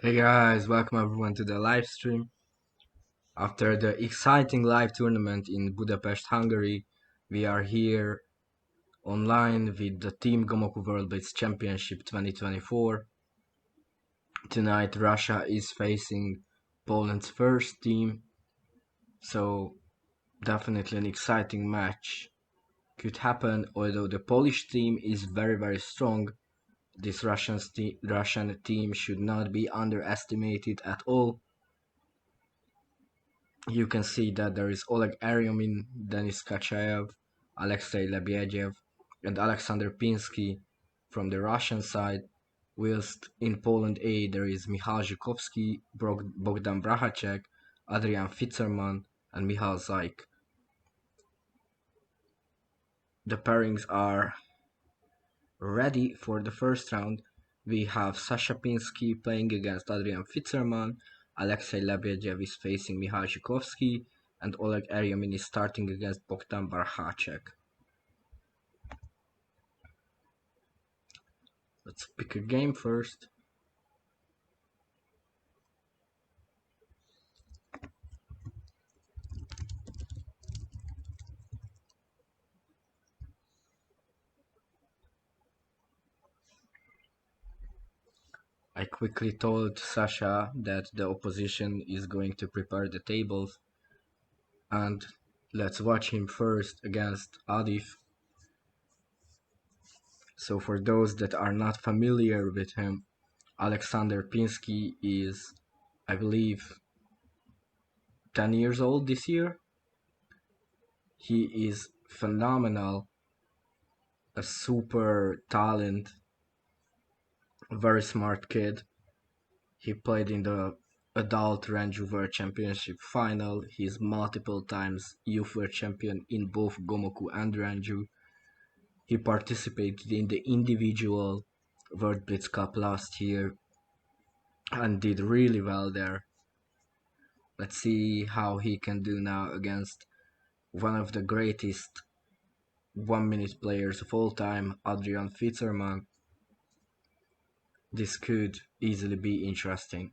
Hey guys, welcome everyone to the live stream. After the exciting live tournament in Budapest, Hungary, we are here online with the Team Gomoku World Blitz Championship 2024. Tonight Russia is facing Poland's first team, so definitely an exciting match could happen. Although the Polish team is very strong, this Russian team should not be underestimated at all. You can see that there is Oleg Aryamin, Denis Kachaev, Alexei Lebedyev, and Alexander Pinsky from the Russian side, whilst in Poland A there is Michal Zhukovsky, Bogdan Brachacek, Adrian Fitzerman, and Michal Zaik. The pairings are ready for the first round. We have Sasha Pinsky playing against Adrian Fitzerman, Alexei Lebedyev is facing Michal Zhukovsky, and Oleg Aryamin is starting against Bogdan Barhacek. Let's pick a game first. I quickly told Sasha that the opposition is going to prepare the tables, and let's watch him first against Adif. So for those that are not familiar with him, Alexander Pinsky is, I believe, 10 years old this year. He is phenomenal, a super talent, very smart kid. He played in the adult Ranju World Championship final. He is multiple times youth world champion in both Gomoku and Ranju. He participated in the individual World Blitz Cup last year and did really well there. Let's see how he can do now against one of the greatest 1-minute players of all time, Adrian Fitzerman. This could easily be interesting.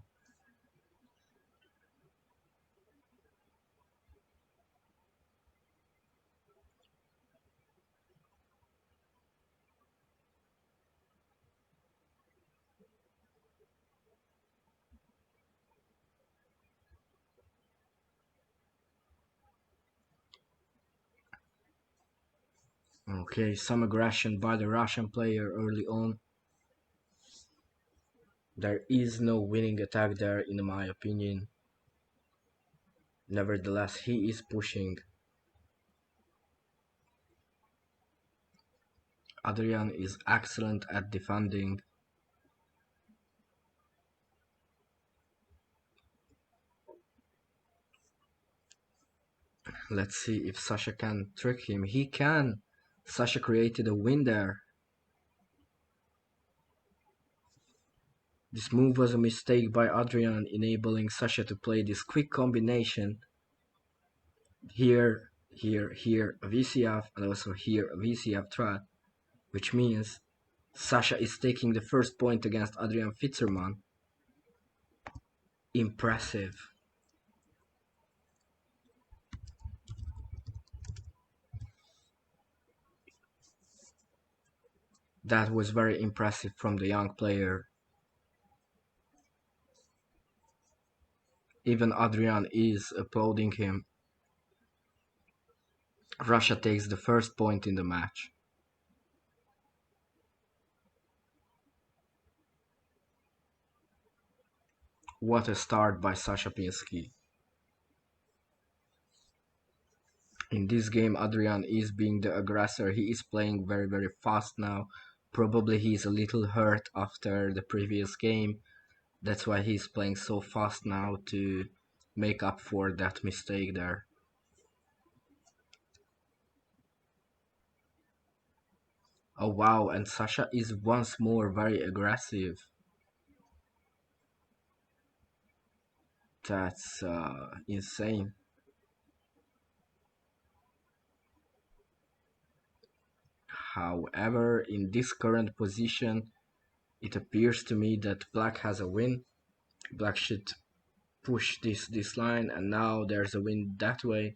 Okay, some aggression by the Russian player early on. There is no winning attack there in my opinion. Nevertheless, he is pushing. Adrian is excellent at defending. Let's see if Sasha can trick him. He can! Sasha created a win there. This move was a mistake by Adrian, enabling Sasha to play this quick combination. Here, a VCF, and also here a VCF threat, which means Sasha is taking the first point against Adrian Fitzerman. Impressive. That was very impressive from the young player. Even Adrian is applauding him. Russia takes the first point in the match. What a start by Sasha Pinsky. In this game, Adrian is being the aggressor. He is playing very fast now. Probably he is a little hurt after the previous game. That's why he's playing so fast now to make up for that mistake there. Oh wow, and Sasha is once more very aggressive. That's insane. However, in this current position, it appears to me that Black has a win. Black should push this line, and now there's a win that way.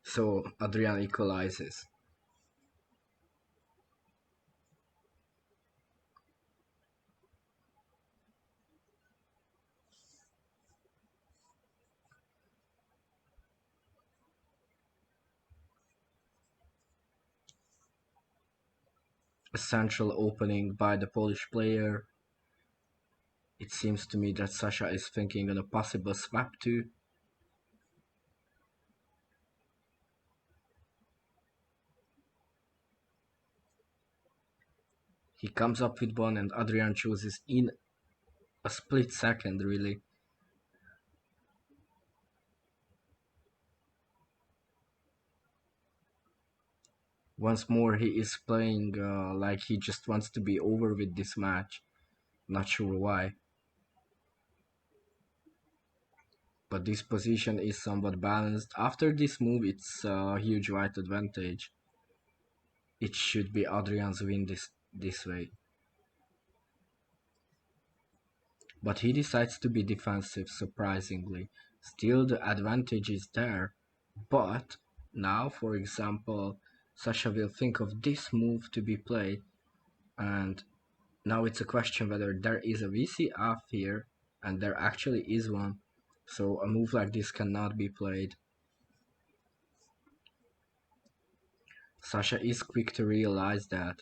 So Adrian equalizes. A central opening by the Polish player. It seems to me that Sasha is thinking on a possible swap too. He comes up with one and Adrian chooses in a split second, really. Once more, he is playing like he just wants to be over with this match. Not sure why. But this position is somewhat balanced. After this move, it's a huge white advantage. It should be Adrian's win this way. But he decides to be defensive, surprisingly. Still, the advantage is there. But now, for example, Sasha will think of this move to be played, and now it's a question whether there is a VCF here, and there actually is one. So a move like this cannot be played. Sasha is quick to realize that,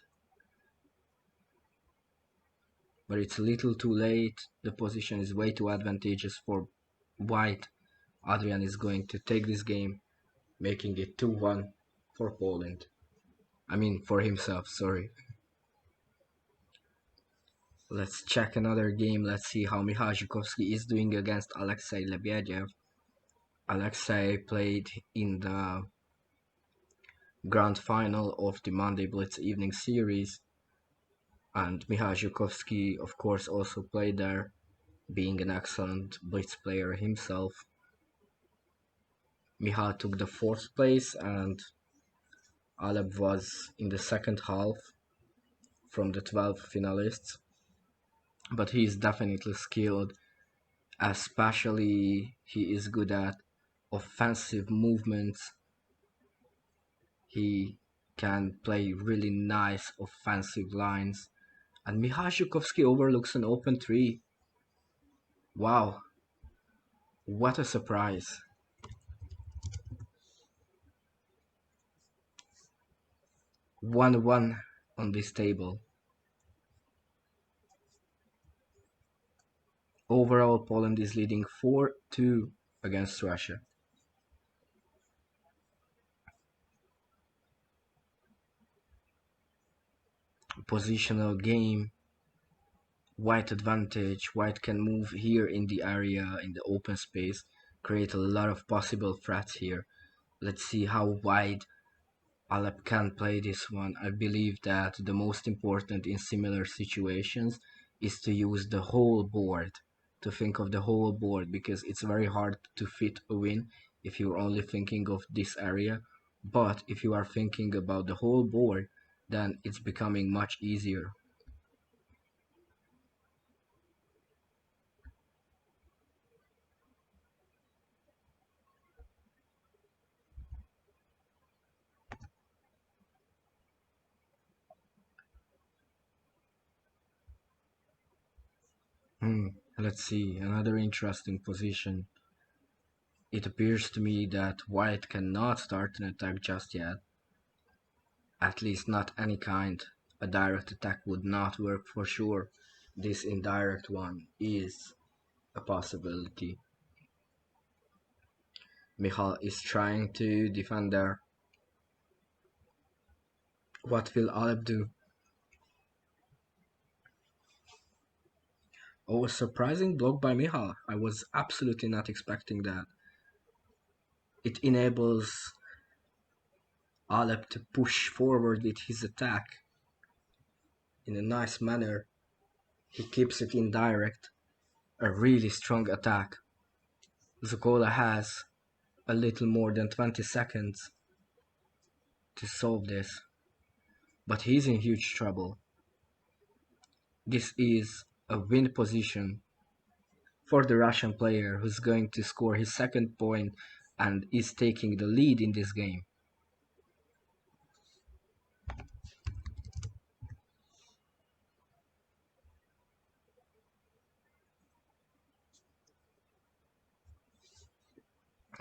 but it's a little too late. The position is way too advantageous for white. Adrian is going to take this game, making it 2-1 for Poland. I mean, for himself, sorry. Let's check another game. Let's see how Michał Żukowski is doing against Alexei Lebediev. Alexei played in the grand final of the Monday Blitz evening series, and Michał Żukowski, of course, also played there, being an excellent Blitz player himself. Michał took the 4th place, and Alep was in the second half from the 12 finalists. But he is definitely skilled, especially he is good at offensive movements. He can play really nice offensive lines. And Michał Żukowski overlooks an open 3. Wow, what a surprise. One on this table. Overall, Poland is leading 4-2 against Russia. Positional game. White advantage. White can move here in the area, in the open space, create a lot of possible threats here. Let's see how wide Alep can play this one. I believe that the most important in similar situations is to use the whole board, to think of the whole board, because it's very hard to fit a win if you're only thinking of this area. But if you are thinking about the whole board, then it's becoming much easier. Let's see, another interesting position. It appears to me that white cannot start an attack just yet. At least not any kind. A direct attack would not work for sure. This indirect one is a possibility. Michal is trying to defend there. What will Alep do? Oh, a surprising block by Michal. I was absolutely not expecting that. It enables Alep to push forward with his attack in a nice manner. He keeps it indirect. A really strong attack. Zukola has a little more than 20 seconds to solve this, but he's in huge trouble. This is a win position for the Russian player who's going to score his second point and is taking the lead in this game.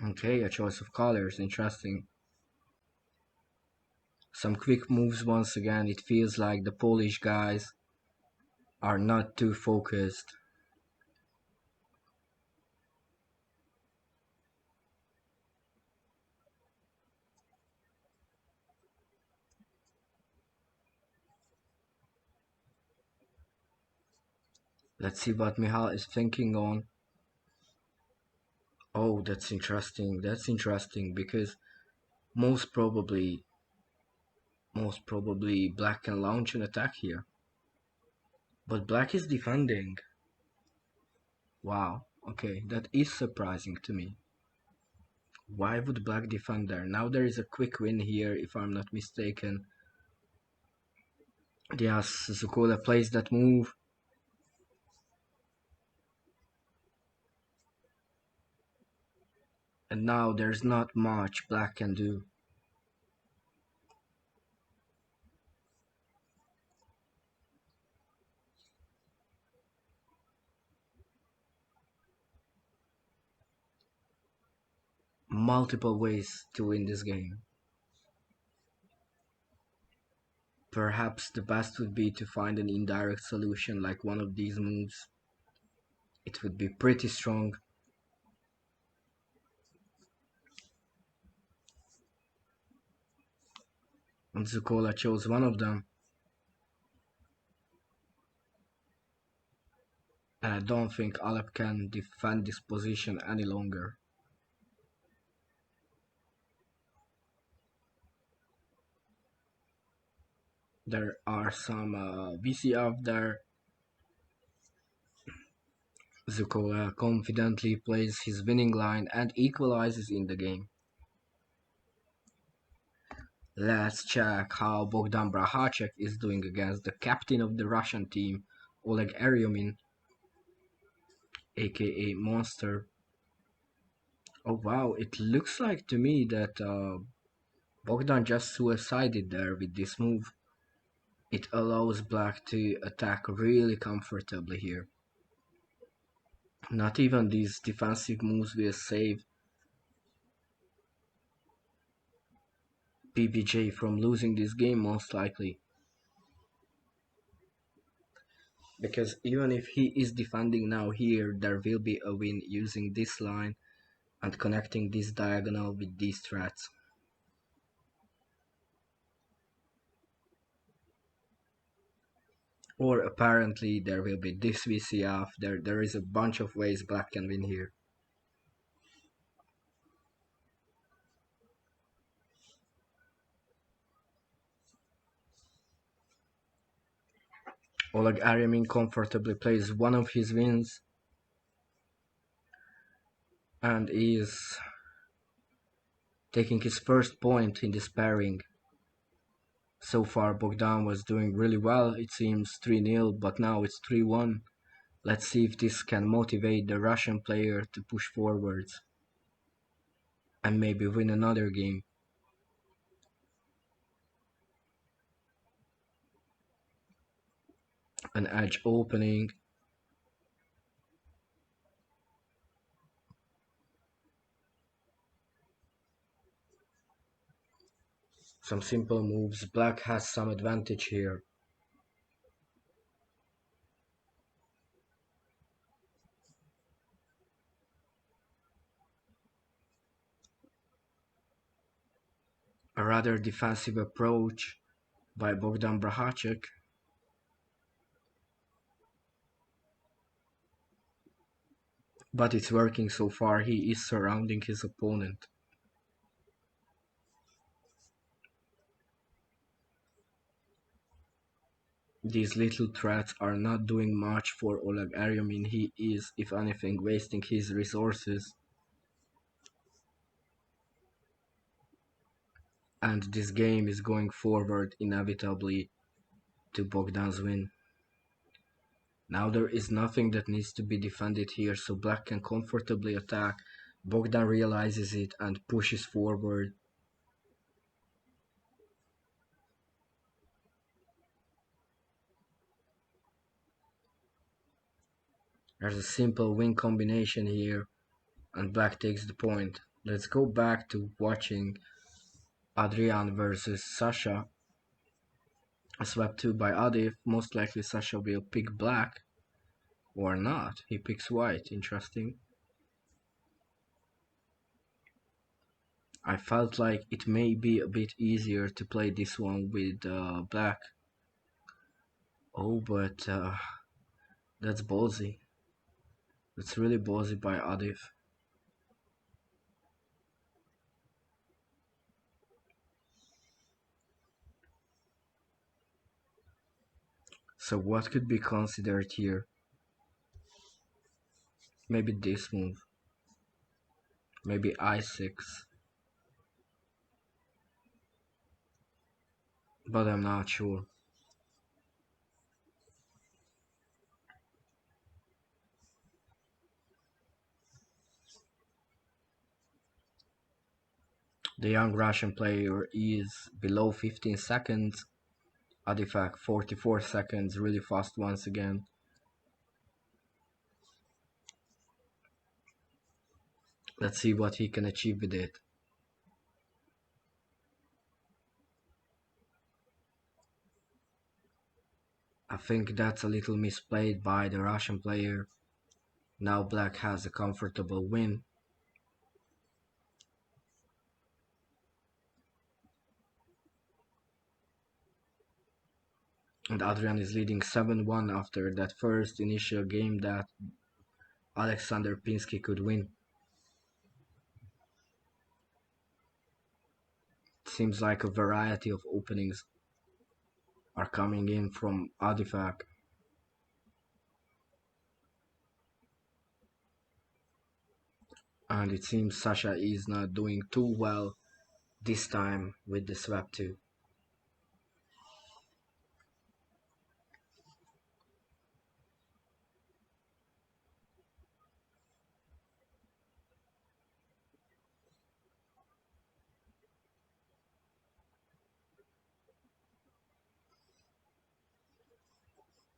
Okay, a choice of colors, interesting. Some quick moves once again. It feels like the Polish guys are not too focused. Let's see what Michal is thinking on. Oh, that's interesting. That's interesting because most probably black can launch an attack here. But black is defending. Wow. Okay, that is surprising to me. Why would black defend there? Now there is a quick win here if I'm not mistaken. Yes, Zukola plays that move. And now there's not much black can do. Multiple ways to win this game. Perhaps the best would be to find an indirect solution like one of these moves. It would be pretty strong. And Zukola chose one of them. And I don't think Alep can defend this position any longer. There are some VC there. Zukola confidently plays his winning line and equalizes in the game. Let's check how Bogdan Brahacek is doing against the captain of the Russian team, Oleg Eryomin, aka Monster. Oh wow, it looks like to me that Bogdan just suicided there with this move. It allows black to attack really comfortably here. Not even these defensive moves will save PBJ from losing this game most likely. Because even if he is defending now here, there will be a win using this line and connecting this diagonal with these threats. Or apparently there will be this VCF, there is a bunch of ways black can win here. Oleg Aryamin comfortably plays one of his wins and is taking his first point in this pairing. So far Bogdan was doing really well, it seems 3-0, but now it's 3-1. Let's see if this can motivate the Russian player to push forwards and maybe win another game. An edge opening. Some simple moves. Black has some advantage here. A rather defensive approach by Bogdan Brahacek. But it's working so far, he is surrounding his opponent. These little threats are not doing much for Oleg Aryamin, he is, if anything, wasting his resources. And this game is going forward inevitably to Bogdan's win. Now there is nothing that needs to be defended here, so black can comfortably attack. Bogdan realizes it and pushes forward. There's a simple win combination here, and black takes the point. Let's go back to watching Adrian versus Sasha. A swap 2 by Adif. Most likely Sasha will pick black, or not. He picks white. Interesting. I felt like it may be a bit easier to play this one with black. Oh, but that's ballsy. That's really ballsy by Adif. So what could be considered here? Maybe this move. Maybe I6. But I'm not sure. The young Russian player is below 15 seconds. Adifak 44 seconds, really fast once again. Let's see what he can achieve with it. I think that's a little misplayed by the Russian player. Now black has a comfortable win. And Adrian is leading 7-1 after that first initial game that Alexander Pinsky could win. It seems like a variety of openings are coming in from Adifak. And it seems Sasha is not doing too well this time with the swap 2.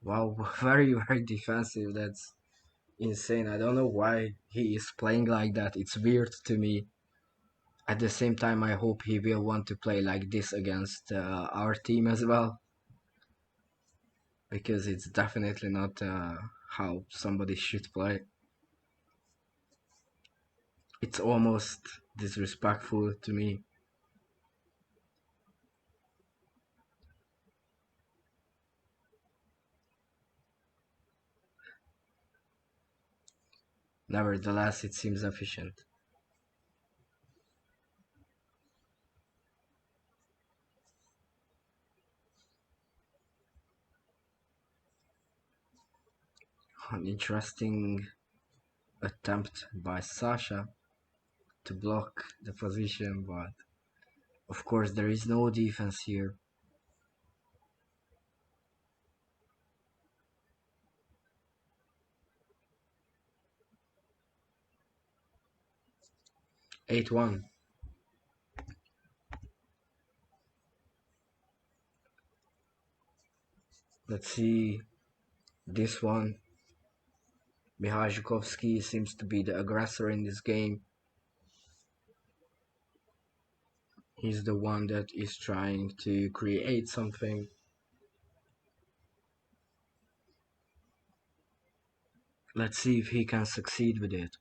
Wow, very defensive. That's insane. I don't know why he is playing like that. It's weird to me. At the same time, I hope he will want to play like this against our team as well, because it's definitely not how somebody should play. It's almost disrespectful to me. Nevertheless, it seems efficient. An interesting attempt by Sasha to block the position, but of course there is no defense here. Eight one. Let's see this one. Michał seems to be the aggressor in this game. He's the one that is trying to create something. Let's see if he can succeed with it.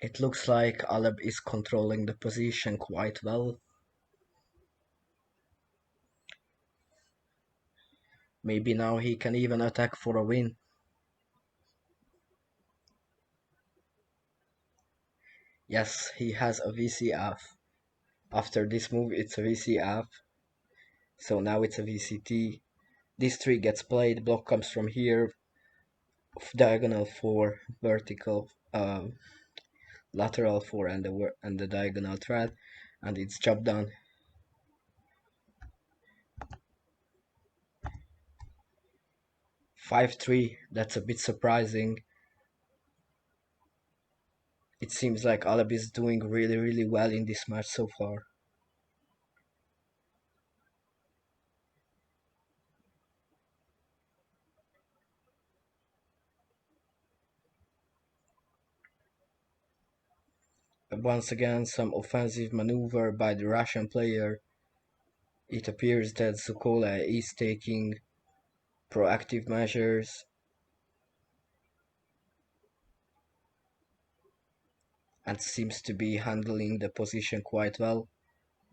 It looks like Aleb is controlling the position quite well. Maybe now he can even attack for a win. Yes, he has a VCF. After this move, it's a VCF. So now it's a VCT. This 3 gets played, block comes from here, diagonal 4, vertical, lateral 4, and the diagonal thread, and it's chopped down. "5-3", that's a bit surprising. It seems like Alab is doing really well in this match so far. Once again, some offensive maneuver by the Russian player. It appears that Zukola is taking proactive measures and seems to be handling the position quite well.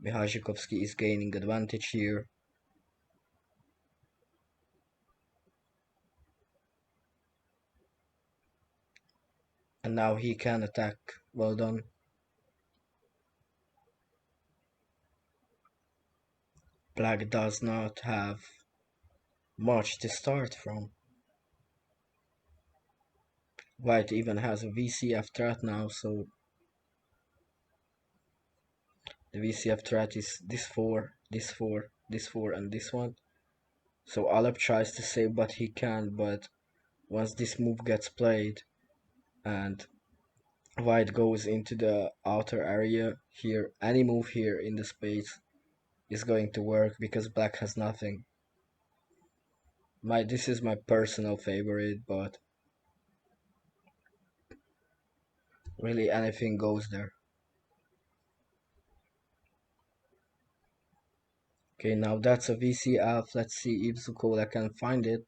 Mihajkovsky is gaining advantage here. And now he can attack. Well done. Black does not have much to start from. White even has a VCF threat now, so the VCF threat is this 4, this 4, this 4, and this one. So Alep tries to save what he can, but once this move gets played and White goes into the outer area here, any move here in the space is going to work because Black has nothing. This is my personal favorite, but really anything goes there. Okay, now that's a VCF. Let's see if Zukola can find it.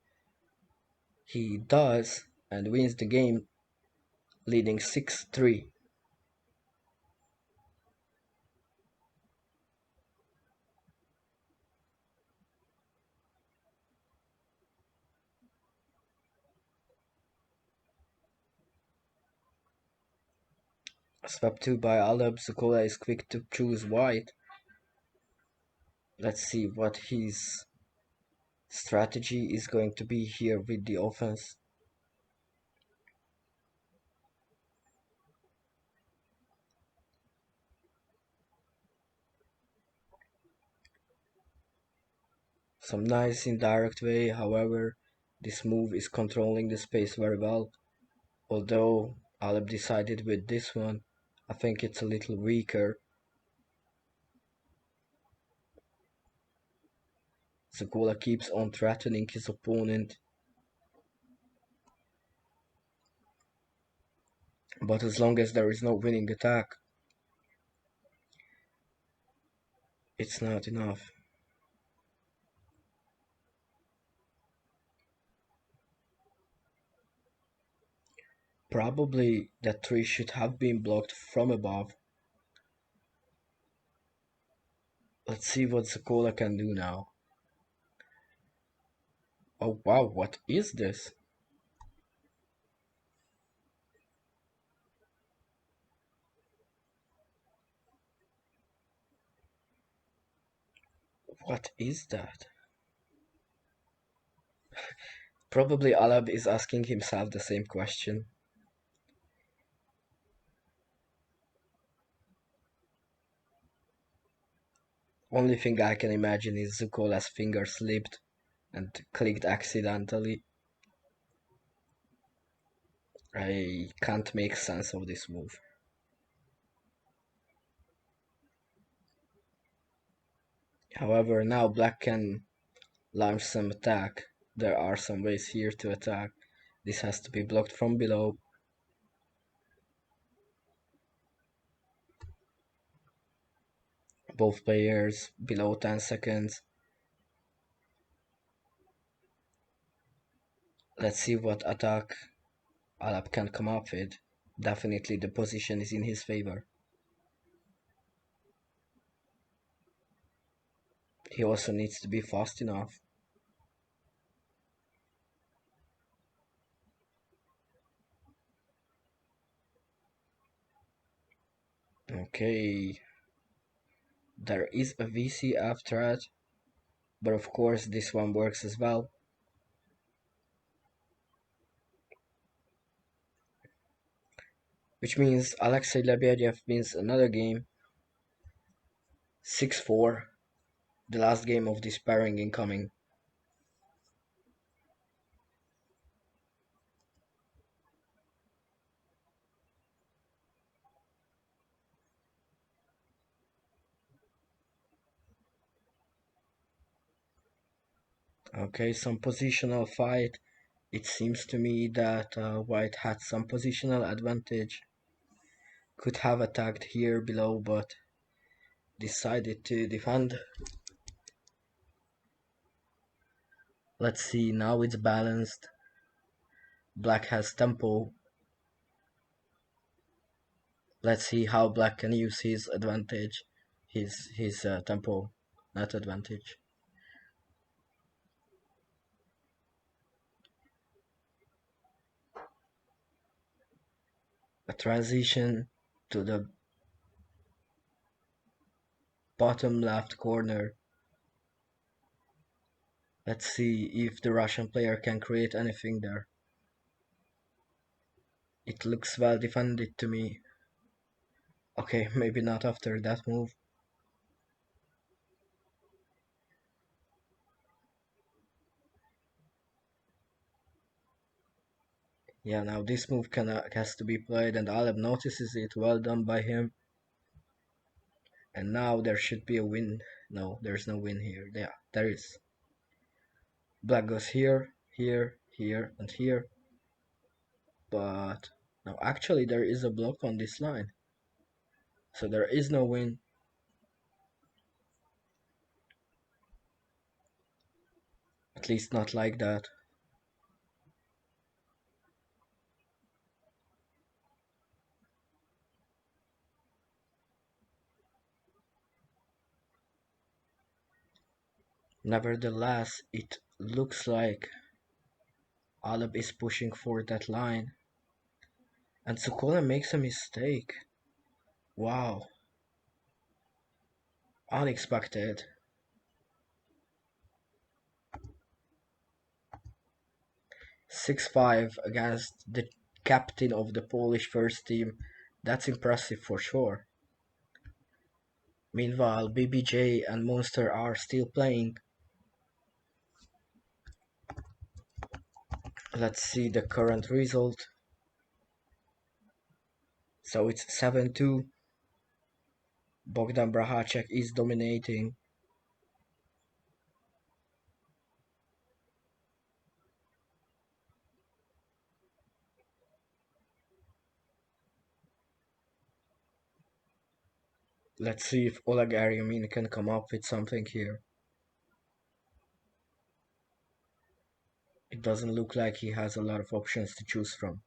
He does and wins the game, leading 6-3. Swept 2 by Aleb. Zukola is quick to choose White. Let's see what his strategy is going to be here with the offense. Some nice indirect way, however, this move is controlling the space very well. Although Aleb decided with this one, I think it's a little weaker. Zukola keeps on threatening his opponent. But as long as there is no winning attack, it's not enough. Probably that tree should have been blocked from above. Let's see what Zukola can do now. Oh wow, what is this? What is that? Probably Alab is asking himself the same question. Only thing I can imagine is Zukola's finger slipped and clicked accidentally. I can't make sense of this move. However, now Black can launch some attack. There are some ways here to attack. This has to be blocked from below. Both players below 10 seconds. Let's see what attack Alap can come up with. Definitely the position is in his favor. He also needs to be fast enough. Okay. There is a VCF threat. but of course this one works as well. Which means Alexei Lebedev wins another game, 6-4, the last game of this pairing incoming. Okay, some positional fight. It seems to me that White had some positional advantage. Could have attacked here below, but decided to defend. Let's see, now it's balanced. Black has tempo. Let's see how Black can use his advantage, his tempo, not advantage. A transition to the bottom left corner. Let's see if the Russian player can create anything there. It looks well defended to me. Okay, maybe not after that move. Yeah, now this move has to be played, and Aleb notices it. Well done by him. And now there should be a win. No, there's no win here. Yeah, there is. Black goes here, here, here, and here. But no, actually there is a block on this line. So there is no win. At least not like that. Nevertheless, it looks like Aleb is pushing for that line. And Sukola makes a mistake. Wow. Unexpected. 6-5 against the captain of the Polish first team. That's impressive for sure. Meanwhile, BBJ and Monster are still playing. Let's see the current result. So it's 7-2. Bogdan Brahacek is dominating. Let's see if Oleg Aryamin can come up with something here. It doesn't look like he has a lot of options to choose from.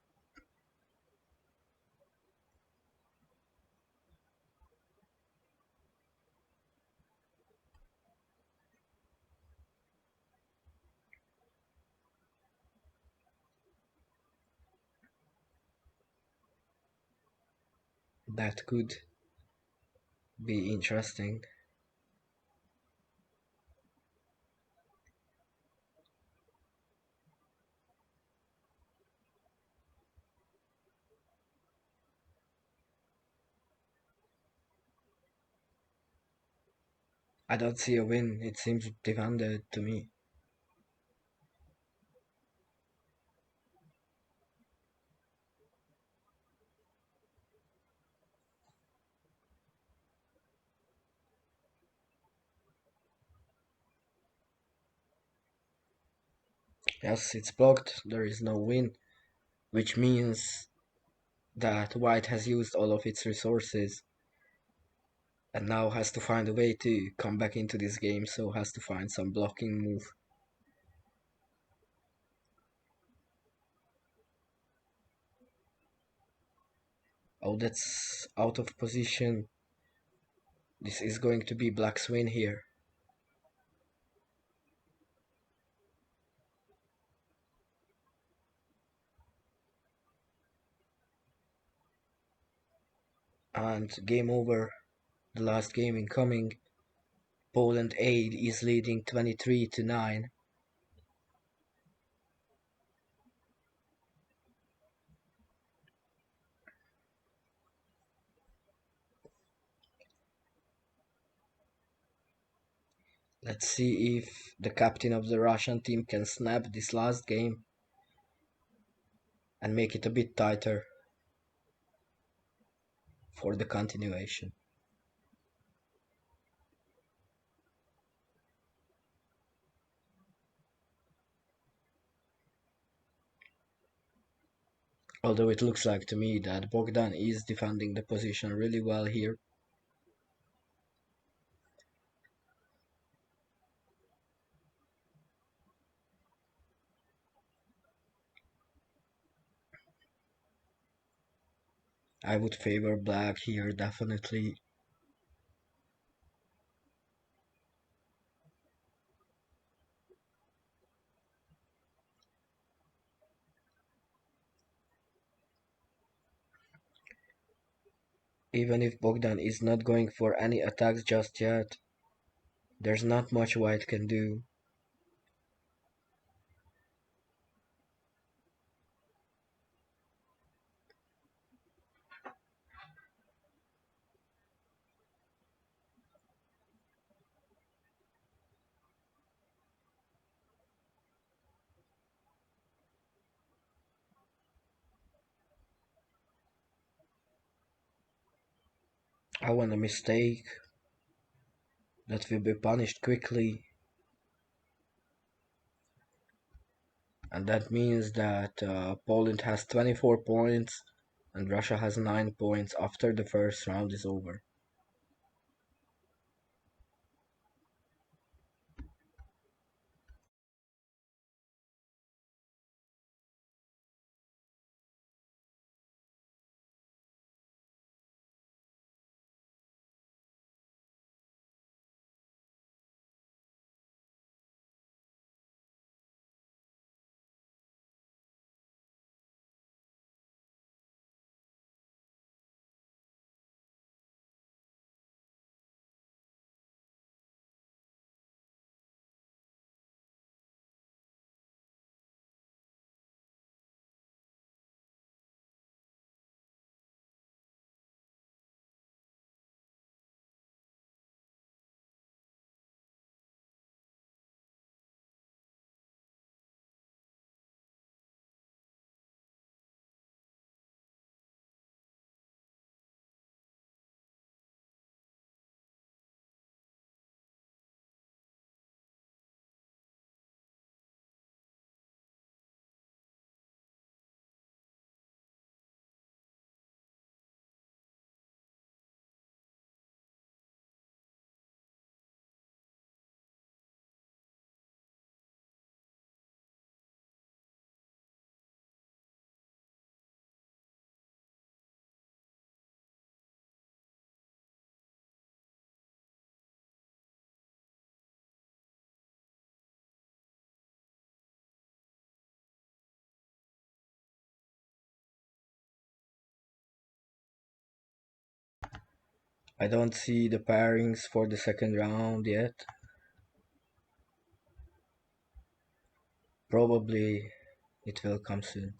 That could be interesting. I don't see a win. It seems defended to me. Yes, it's blocked. There is no win, which means that White has used all of its resources and now has to find a way to come back into this game, so has to find some blocking move. Oh, that's out of position. This is going to be Black's win here. And game over. The last game incoming. Poland 8 is leading 23-9. Let's see if the captain of the Russian team can snap this last game and make it a bit tighter for the continuation. Although it looks like to me that Bogdan is defending the position really well here. I would favor black here, definitely. Even if Bogdan is not going for any attacks just yet, there's not much white can do. I want a mistake that will be punished quickly. And that means that Poland has 24 points and Russia has 9 points after the first round is over. I don't see the pairings for the second round yet. Probably it will come soon.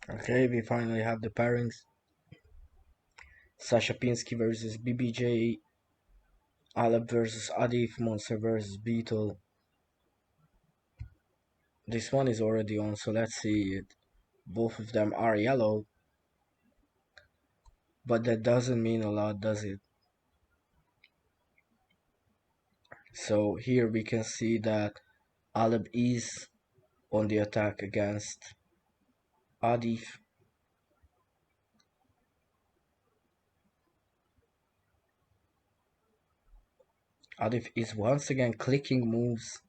Okay, we finally have the pairings. Sasha Pinsky versus BBJ, Alep versus Adif, Monster versus Beetle. This one is already on, so let's see it. Both of them are yellow, but that doesn't mean a lot, does it? So here we can see that Alep is on the attack against Adif. Adif is once again clicking moves.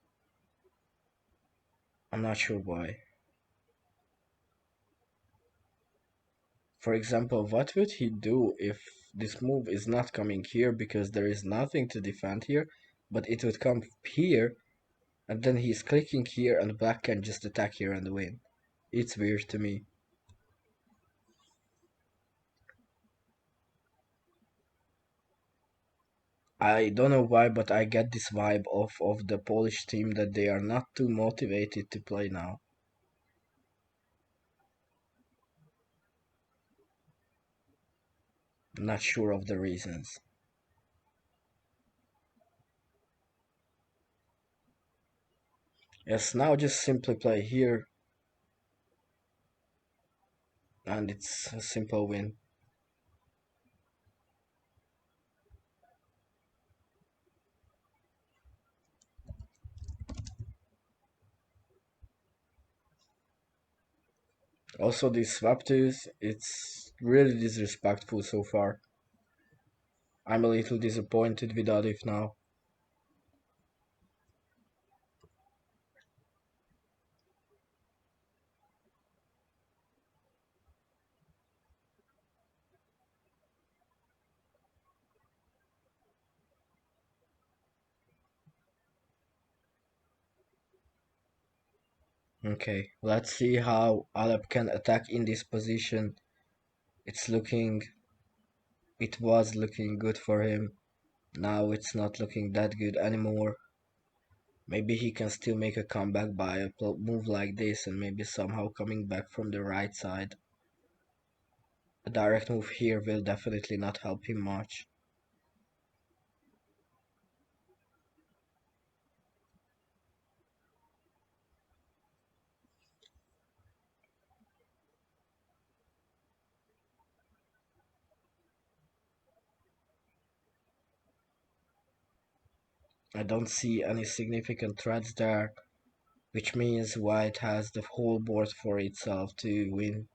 I'm not sure why. For example, what would he do if this move is not coming here because there is nothing to defend here, but it would come here, and then he's clicking here and black can just attack here and win. It's weird to me. I don't know why, but I get this vibe of the Polish team that they are not too motivated to play now. Not sure of the reasons. Yes, now just simply play here, and it's a simple win. Also, these swap twos, it's really disrespectful so far. I'm a little disappointed with Adif now. Okay, let's see how Alep can attack in this position. It's looking, it was looking good for him. Now it's not looking that good anymore. Maybe he can still make a comeback by a move like this and maybe somehow coming back from the right side. A direct move here will definitely not help him much. I don't see any significant threats there, which means white has the whole board for itself to win.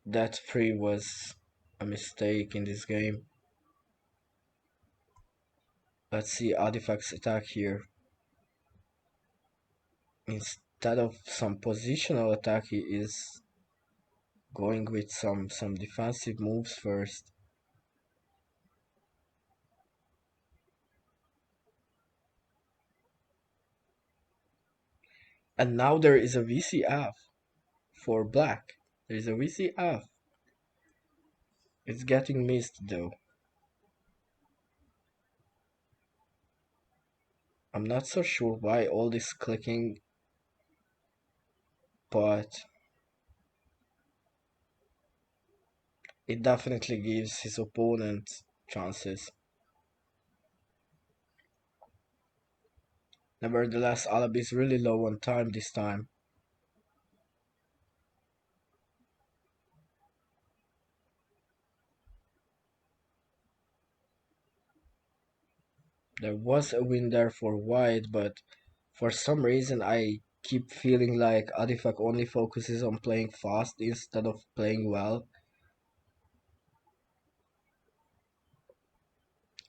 That free was a mistake in this game. Let's see Artifact's attack here. Instead of some positional attack, he is going with some defensive moves first. And now there is a VCF for black. There is a VCF. It's getting missed though. I'm not so sure why all this clicking, but it definitely gives his opponent chances. Nevertheless, Alab is really low on time this time. There was a win there for white, but for some reason I keep feeling like Adifak only focuses on playing fast instead of playing well.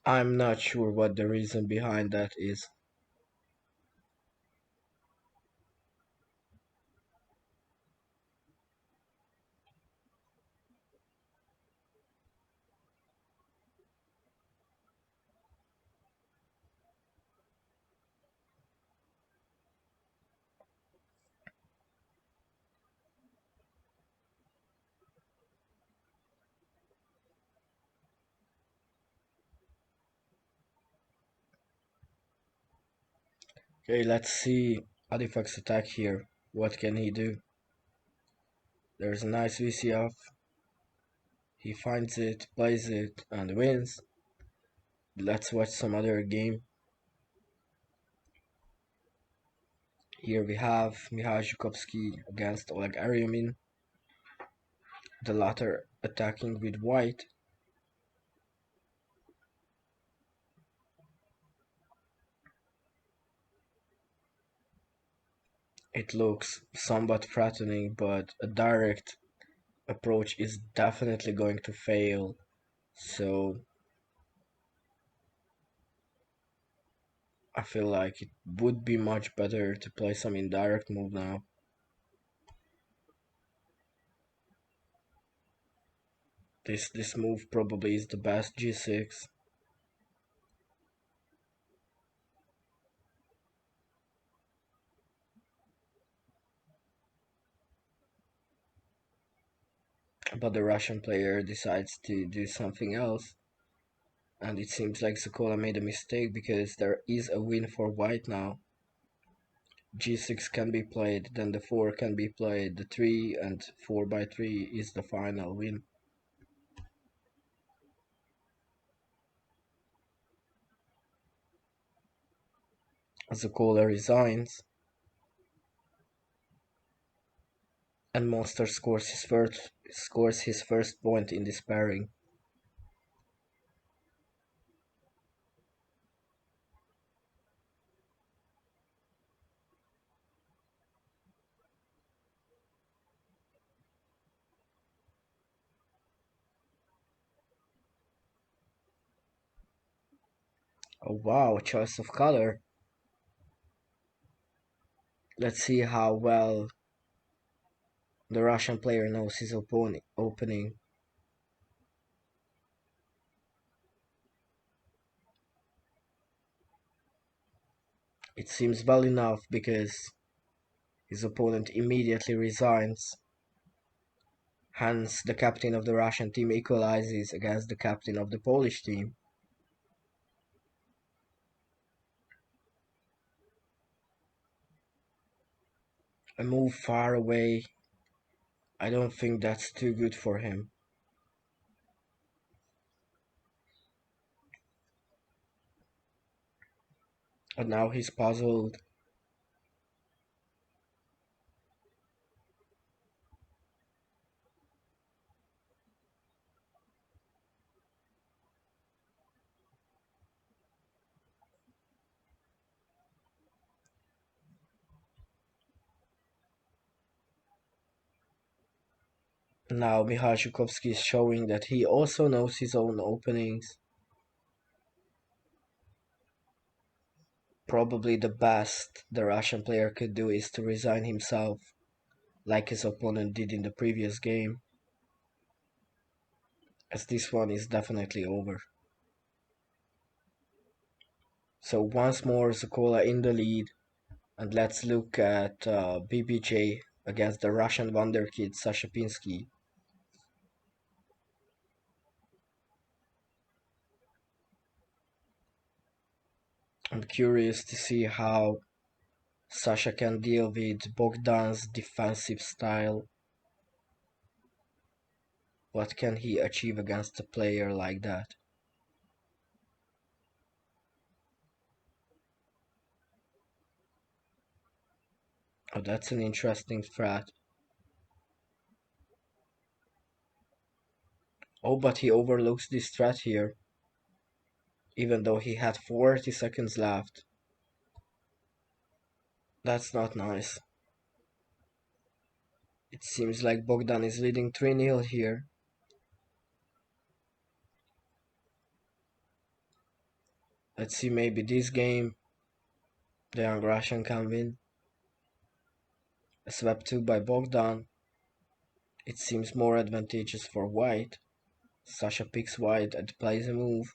I'm not sure what the reason behind that is. Okay, let's see Artifact's attack here. What can he do? There's a nice VCF. He finds it, plays it, and wins. Let's watch some other game. Here we have Michał Żukowski against Oleg Aryamin, the latter attacking with white. It looks somewhat threatening, but a direct approach is definitely going to fail. So I feel like it would be much better to play some indirect move now. This move probably is the best g6. But the Russian player decides to do something else. And it seems like Sokola made a mistake because there is a win for white now. g6 can be played, then the 4 can be played, the 3 and 4 by 3 is the final win. Sokola resigns, and Monster scores his first point in this pairing. Oh wow, choice of color. Let's see how well the Russian player knows his opening. It seems well enough because his opponent immediately resigns. Hence, the captain of the Russian team equalizes against the captain of the Polish team. A move far away. I don't think that's too good for him. And now he's puzzled. Now Michał Żukowski is showing that he also knows his own openings. Probably the best the Russian player could do is to resign himself, like his opponent did in the previous game, as this one is definitely over. So once more Sokola in the lead, and let's look at BBJ against the Russian wonderkid Sasha Pinsky. I'm curious to see how Sasha can deal with Bogdan's defensive style. What can he achieve against a player like that? Oh, that's an interesting threat. Oh, but he overlooks this threat here, even though he had 40 seconds left. That's not nice. It seems like Bogdan is leading 3-0 here. Let's see, maybe this game the young Russian can win. A swap 2 by Bogdan. It seems more advantageous for white. Sasha picks white and plays a move.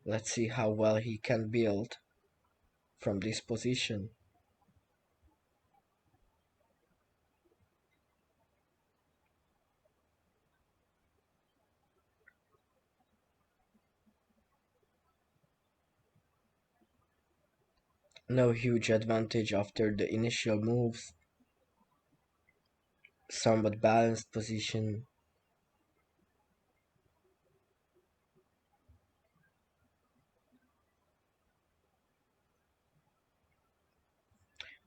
Let's see how well he can build from this position. No huge advantage after the initial moves, somewhat balanced position.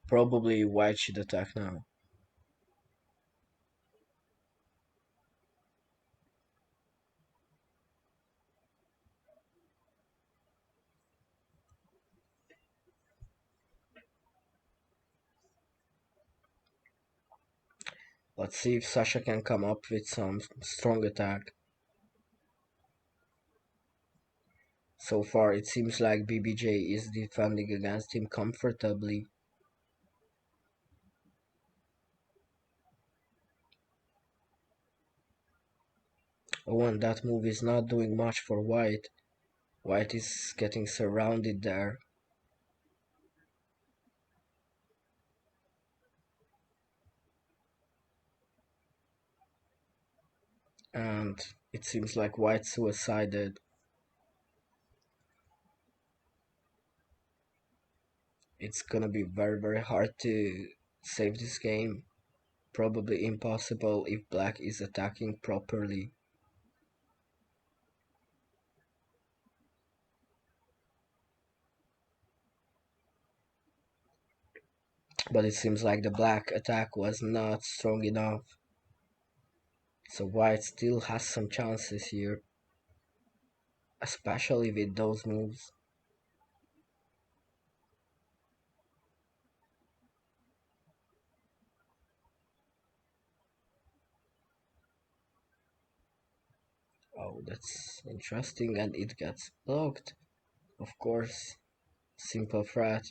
Probably white should attack now. Let's see if Sasha can come up with some strong attack. So far it seems like BBJ is defending against him comfortably. Oh, and that move is not doing much for white. White is getting surrounded there. And it seems like white suicided. It's gonna be very hard to save this game. Probably impossible if black is attacking properly. But it seems like the black attack was not strong enough. So white still has some chances here, especially with those moves. Oh, that's interesting, and it gets blocked. Of course, simple threat.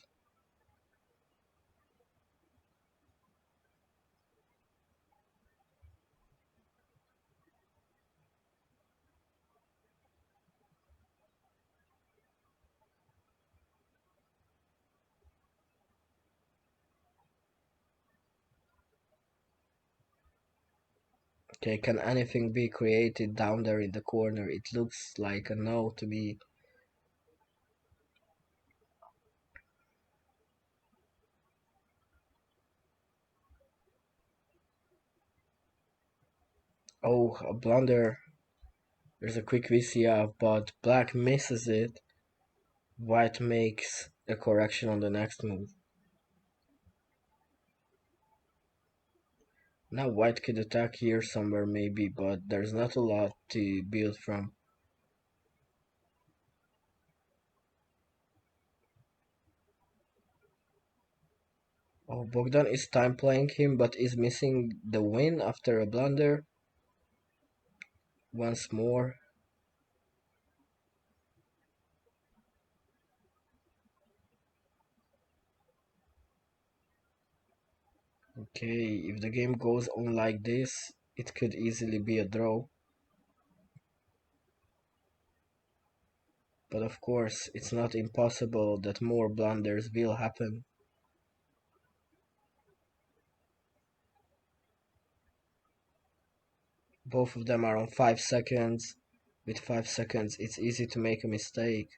Okay, can anything be created down there in the corner? It looks like a no to me. Oh, a blunder. There's a quick VCF, but black misses it. White makes a correction on the next move. Now white could attack here somewhere maybe, but there's not a lot to build from. Oh, Bogdan is time playing him, but is missing the win after a blunder. Once more. Okay, if the game goes on like this, it could easily be a draw. But of course, it's not impossible that more blunders will happen. Both of them are on 5 seconds. With 5 seconds, it's easy to make a mistake.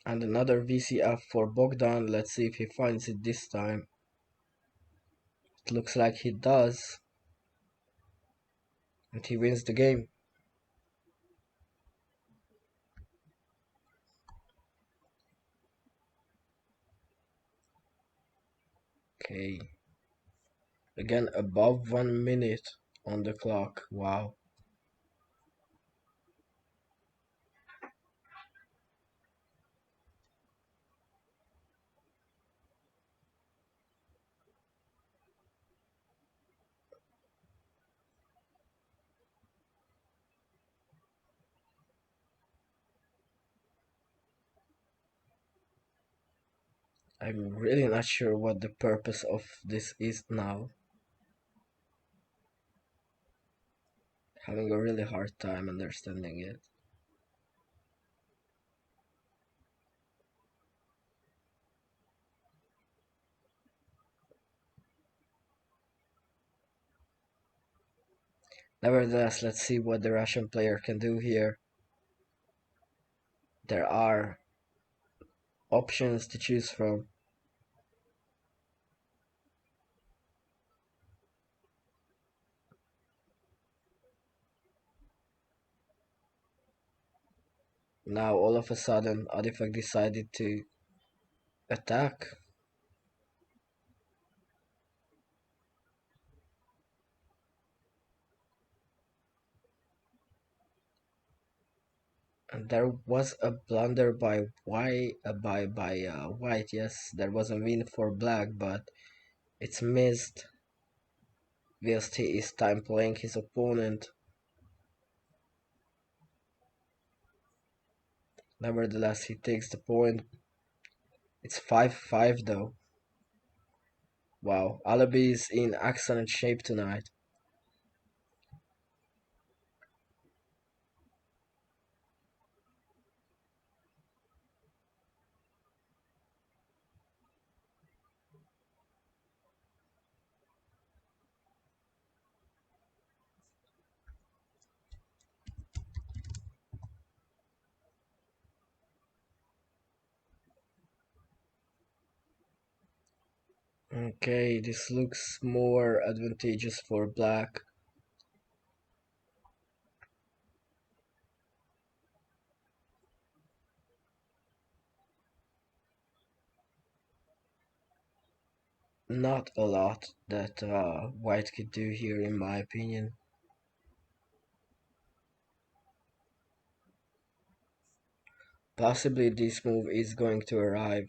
And another VCF for Bogdan. Let's see if he finds it this time. It looks like he does. And he wins the game. Okay. Again, above 1 minute on the clock. Wow. I'm really not sure what the purpose of this is now. Having a really hard time understanding it. Nevertheless, let's see what the Russian player can do here. There are options to choose from. Now all of a sudden Artifact decided to attack. And there was a blunder by white. Yes, there was a win for black, but it's missed whilst he is time playing his opponent. Nevertheless, he takes the point. It's 5-5 though. Wow, Alabi is in excellent shape tonight. Okay, this looks more advantageous for black. Not a lot that white could do here in my opinion. Possibly this move is going to arrive.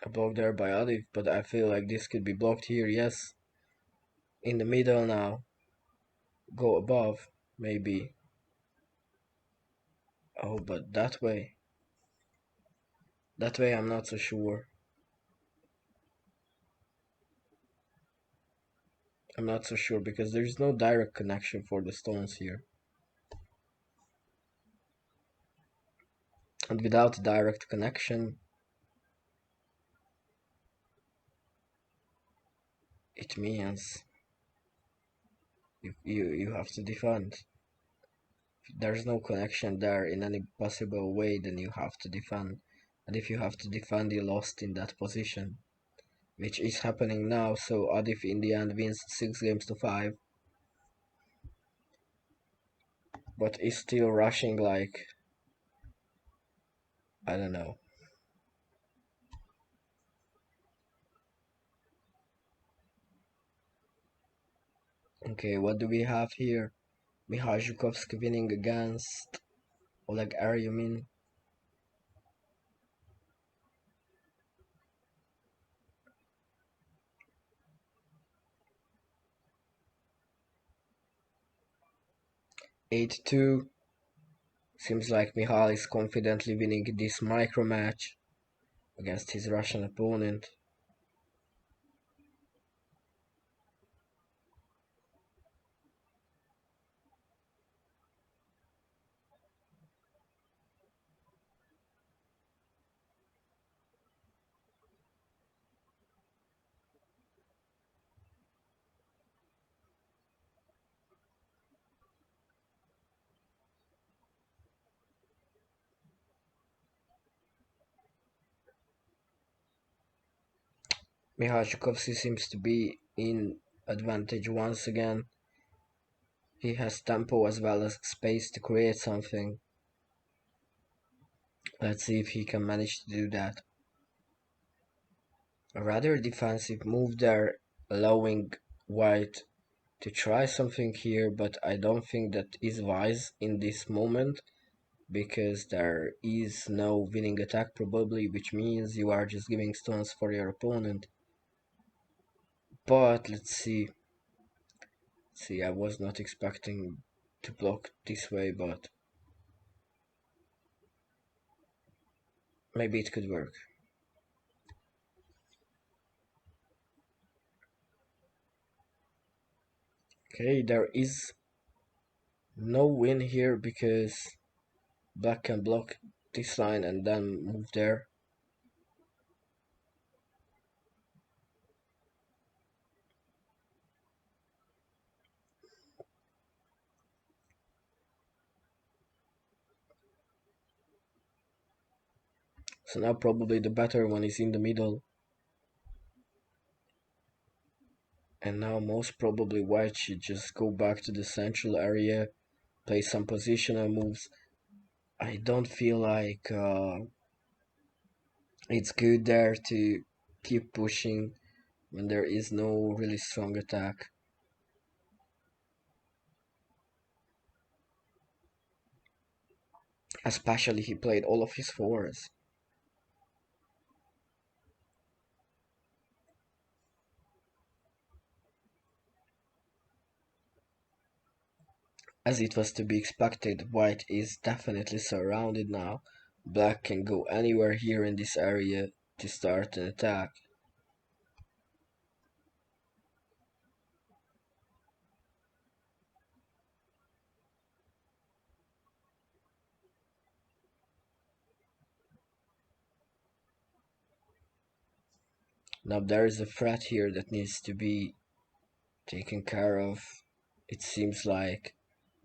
A block there by Adif, but I feel like this could be blocked here, yes. In the middle now. Go above, maybe. Oh, but that way. That way I'm not so sure. I'm not so sure because there's no direct connection for the stones here. And without direct connection, it means you have to defend. If there's no connection there in any possible way, then you have to defend. And if you have to defend, you lost in that position. Which is happening now, so Adif in the end wins 6 games to 5. But is still rushing like, I don't know. Okay, what do we have here? Michal Zhukovsky winning against Oleg Aryumin. (8-2). Seems like Michal is confidently winning this micro match against his Russian opponent. Michal Zhukovsky seems to be in advantage once again. He has tempo as well as space to create something. Let's see if he can manage to do that. A rather defensive move there, allowing white to try something here, but I don't think that is wise in this moment because there is no winning attack probably, which means you are just giving stones for your opponent. But let's see. See, I was not expecting to block this way, but maybe it could work. Okay, there is no win here because black can block this line and then move there. So now probably the better one is in the middle. And now most probably white should just go back to the central area, play some positional moves. I don't feel like it's good there to keep pushing when there is no really strong attack. Especially he played all of his fours. As it was to be expected, white is definitely surrounded now. Black can go anywhere here in this area to start an attack. Now there is a threat here that needs to be taken care of. It seems like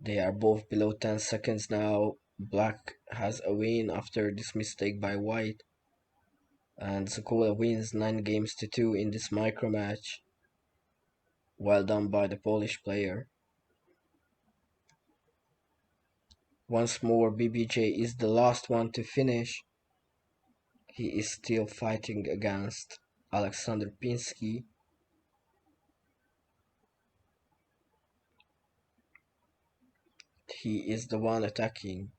they are both below 10 seconds now. Black has a win after this mistake by white. And Sokola wins 9 games to 2 in this micro match. Well done by the Polish player. Once more, BBJ is the last one to finish. He is still fighting against Alexander Pinsky. He is the one attacking.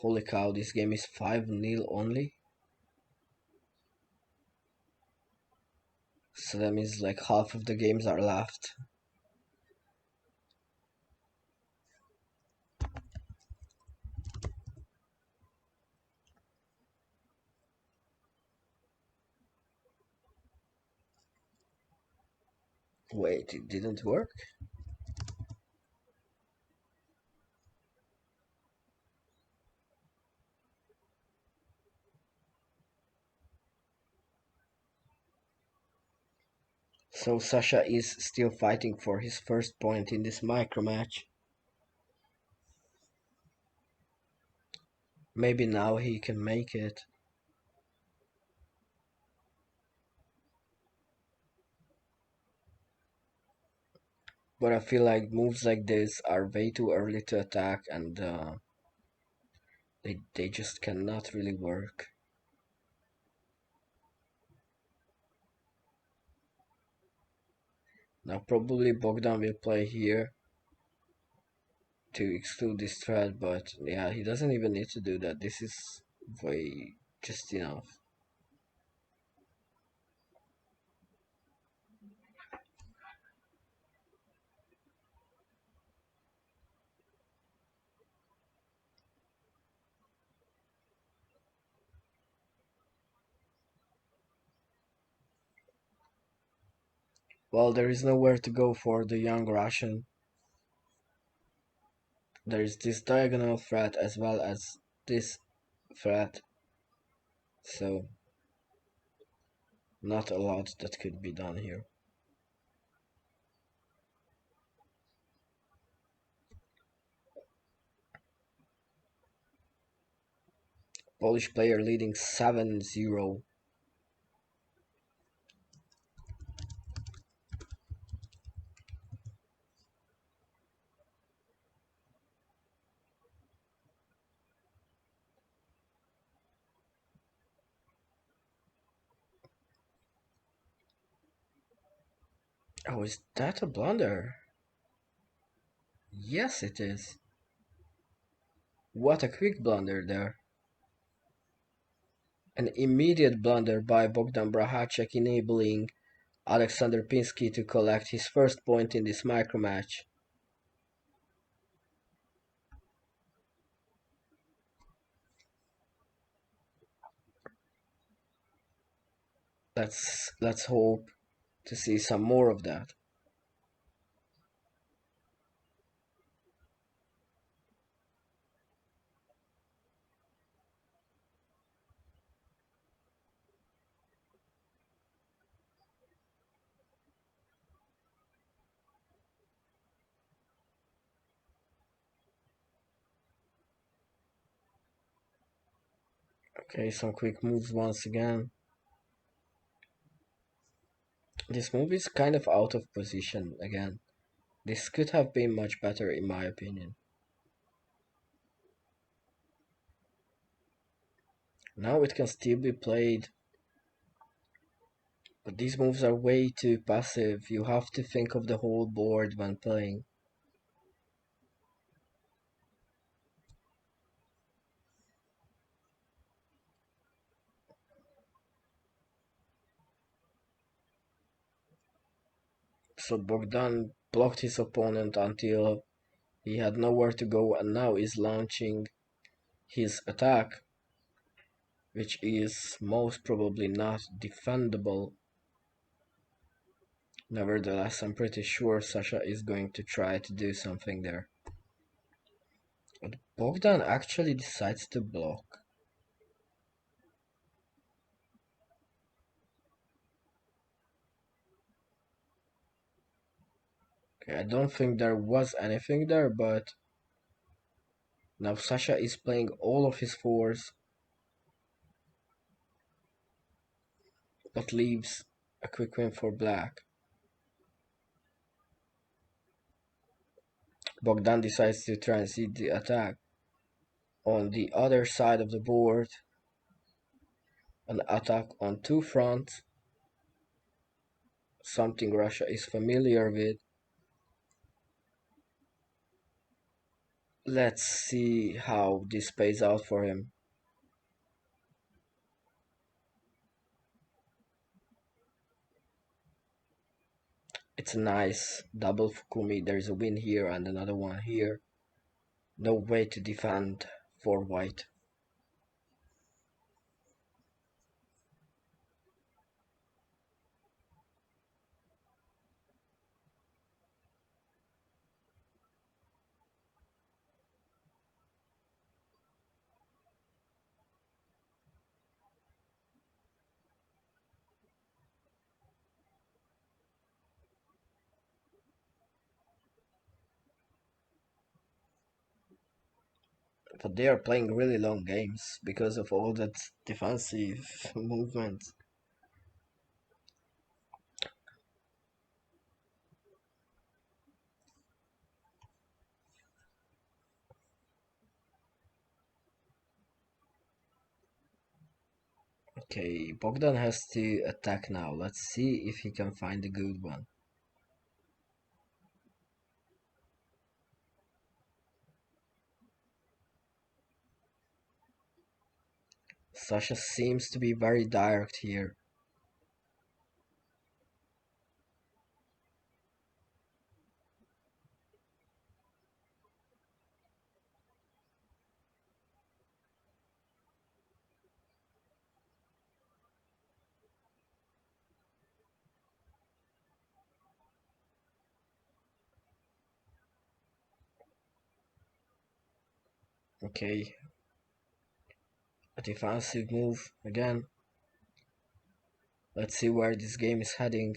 Holy cow, this game is 5-0 only. So that means like half of the games are left. Wait, it didn't work? So Sasha is still fighting for his first point in this micro match. Maybe now he can make it. But I feel like moves like this are way too early to attack, and they just cannot really work. Now probably Bogdan will play here to exclude this threat, but yeah, he doesn't even need to do that. This is way just enough. Well, there is nowhere to go for the young Russian. There is this diagonal threat as well as this threat, so not a lot that could be done here. Polish player leading 7-0. Oh, is that a blunder? Yes, it is. What a quick blunder there. An immediate blunder by Bogdan Brahacek, enabling Alexander Pinsky to collect his first point in this micro match. Let's hope to see some more of that. Okay, some quick moves once again. This move is kind of out of position again. This could have been much better in my opinion. Now it can still be played, but these moves are way too passive. You have to think of the whole board when playing. So Bogdan blocked his opponent until he had nowhere to go and now is launching his attack, which is most probably not defendable. Nevertheless, I'm pretty sure Sasha is going to try to do something there. But Bogdan actually decides to block. Okay, I don't think there was anything there, but now Sasha is playing all of his fours, but leaves a quick win for black. Bogdan decides to transit the attack. On the other side of the board, an attack on two fronts, something Russia is familiar with. Let's see how this pays out for him. It's a nice double Fukumi. There's a win here and another one here. No way to defend for white. But they are playing really long games because of all that defensive movement. Okay, Bogdan has to attack now. Let's see if he can find a good one. Sasha seems to be very direct here. Okay, a defensive move again. Let's see where this game is heading.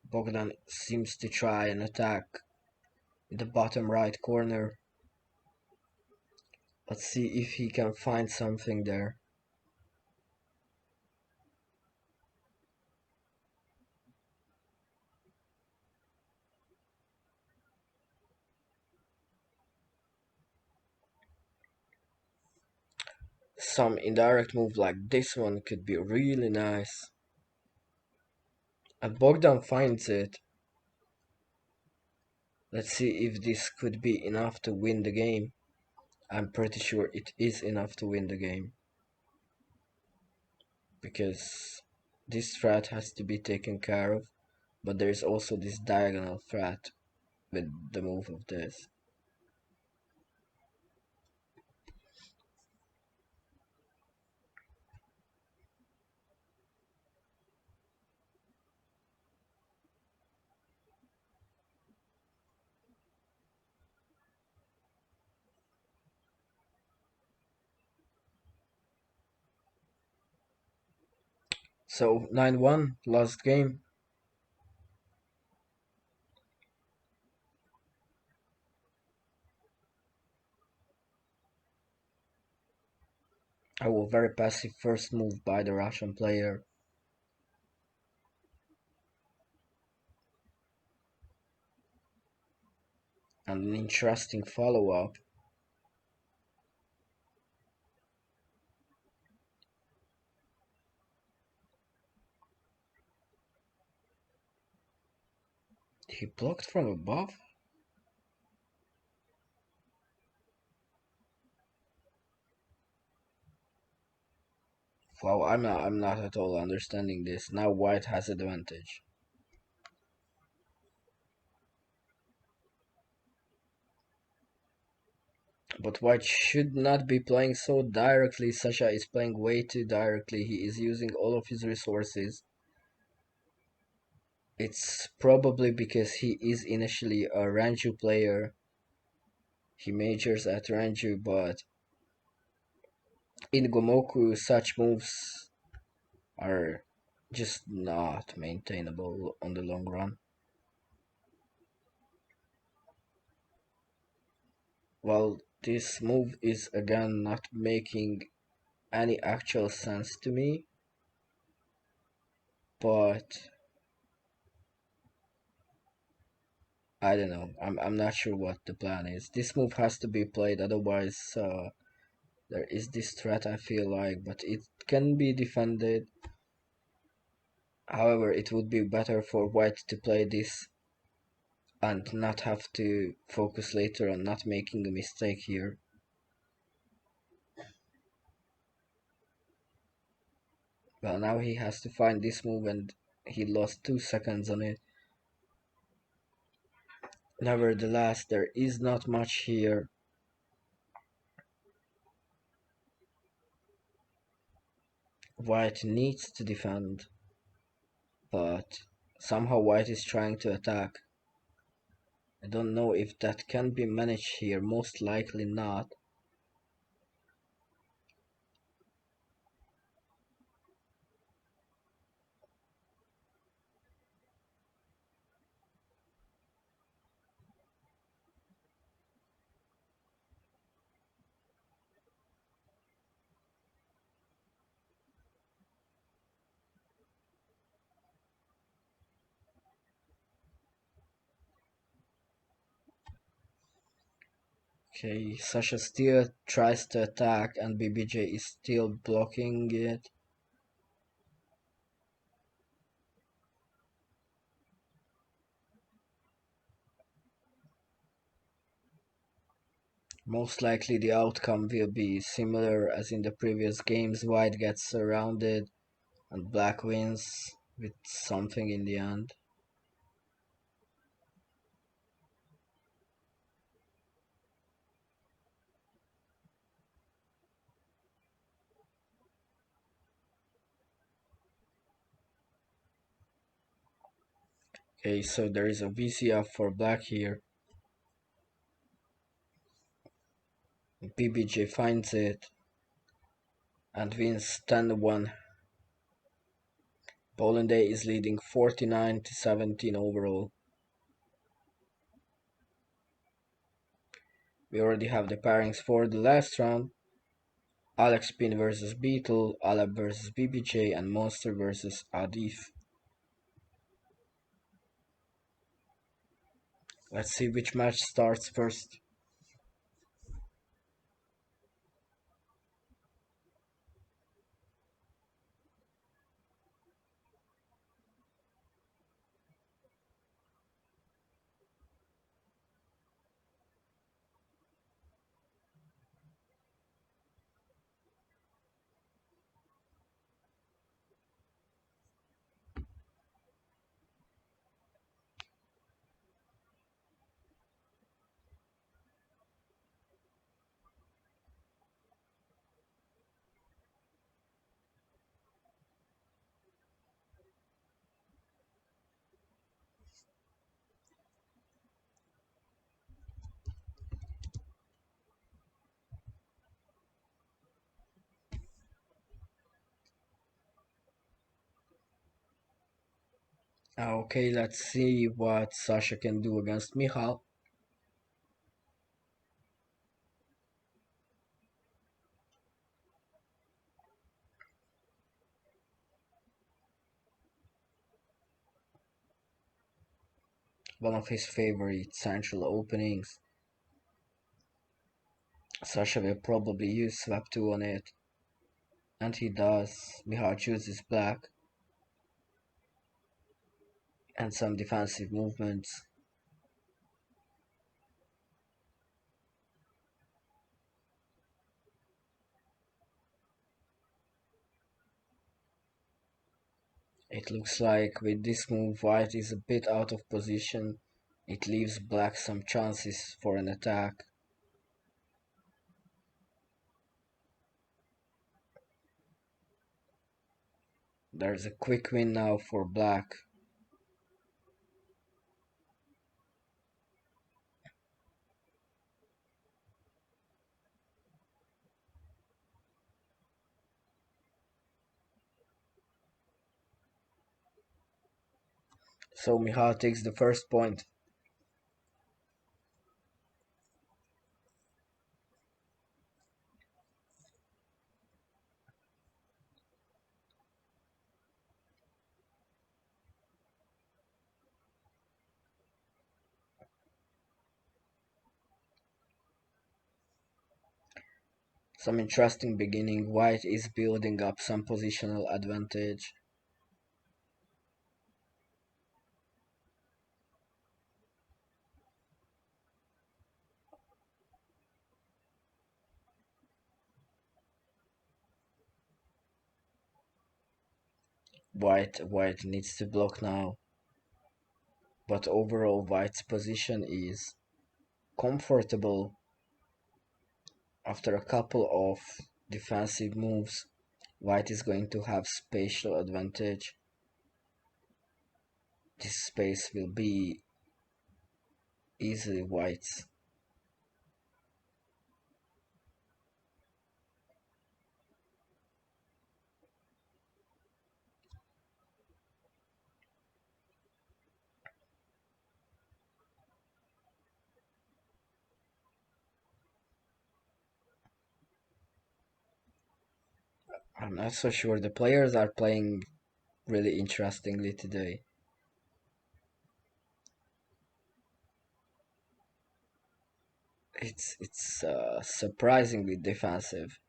Bogdan seems to try an attack in the bottom right corner. Let's see if he can find something there. Some indirect move like this one could be really nice. And Bogdan finds it. Let's see if this could be enough to win the game. I'm pretty sure it is enough to win the game. Because this threat has to be taken care of. But there's also this diagonal threat with the move of this. So 9-1, last game. Oh, a very passive first move by the Russian player. And an interesting follow-up. He blocked from above? Wow, I'm not at all understanding this. Now white has advantage. But white should not be playing so directly. Sasha is playing way too directly. He is using all of his resources. It's probably because he is initially a Ranju player. He majors at Ranju, but in Gomoku such moves are just not maintainable on the long run. Well, this move is again not making any actual sense to me, but I don't know. I'm not sure what the plan is. This move has to be played, otherwise there is this threat I feel like, but it can be defended. However, it would be better for white to play this and not have to focus later on not making a mistake here. Well, now he has to find this move and he lost 2 seconds on it. Nevertheless, there is not much here. White needs to defend, but somehow white is trying to attack. I don't know if that can be managed here, most likely not. Okay, Sasha still tries to attack and BBJ is still blocking it. Most likely the outcome will be similar as in the previous games. White gets surrounded and black wins with something in the end. Okay, so there is a VC up for black here. BBJ finds it and wins 10-1. Poland A is leading 49-17 overall. We already have the pairings for the last round. Alex Pin versus Beetle, Alab versus BBJ, and Monster versus Adif. Let's see which match starts first. Okay, let's see what Sasha can do against Michal. one of his favorite central openings. Sasha will probably use swap 2 on it, and he does. Mihal chooses black, and some defensive movements. It looks like with this move white is a bit out of position. It leaves black some chances for an attack. There's a quick win now for black. So Mihal takes the first point. Some interesting beginning. White is building up some positional advantage. White needs to block now. But overall White's position is comfortable after a couple of defensive moves. White is going to have spatial advantage. This space will be easily White's. I'm not so sure. The players are playing really interestingly today. It's surprisingly defensive.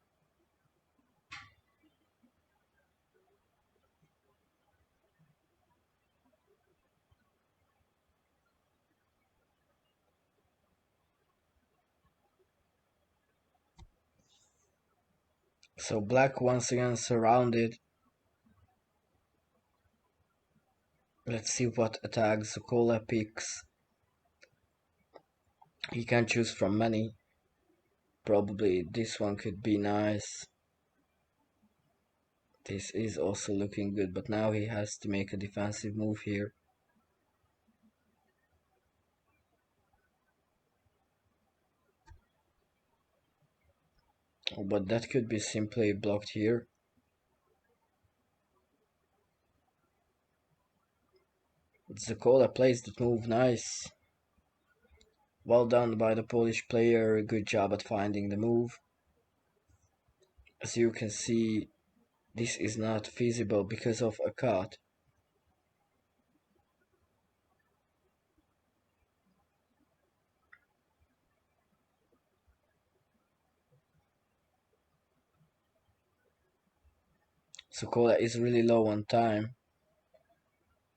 So black once again surrounded. Let's see what attack Sokola picks. He can choose from many. Probably this one could be nice. This is also looking good, but now he has to make a defensive move here. Oh, but that could be simply blocked here. Zakola plays that move nice. Well done by the Polish player, good job at finding the move. As you can see, this is not feasible because of a cut. Sokola is really low on time,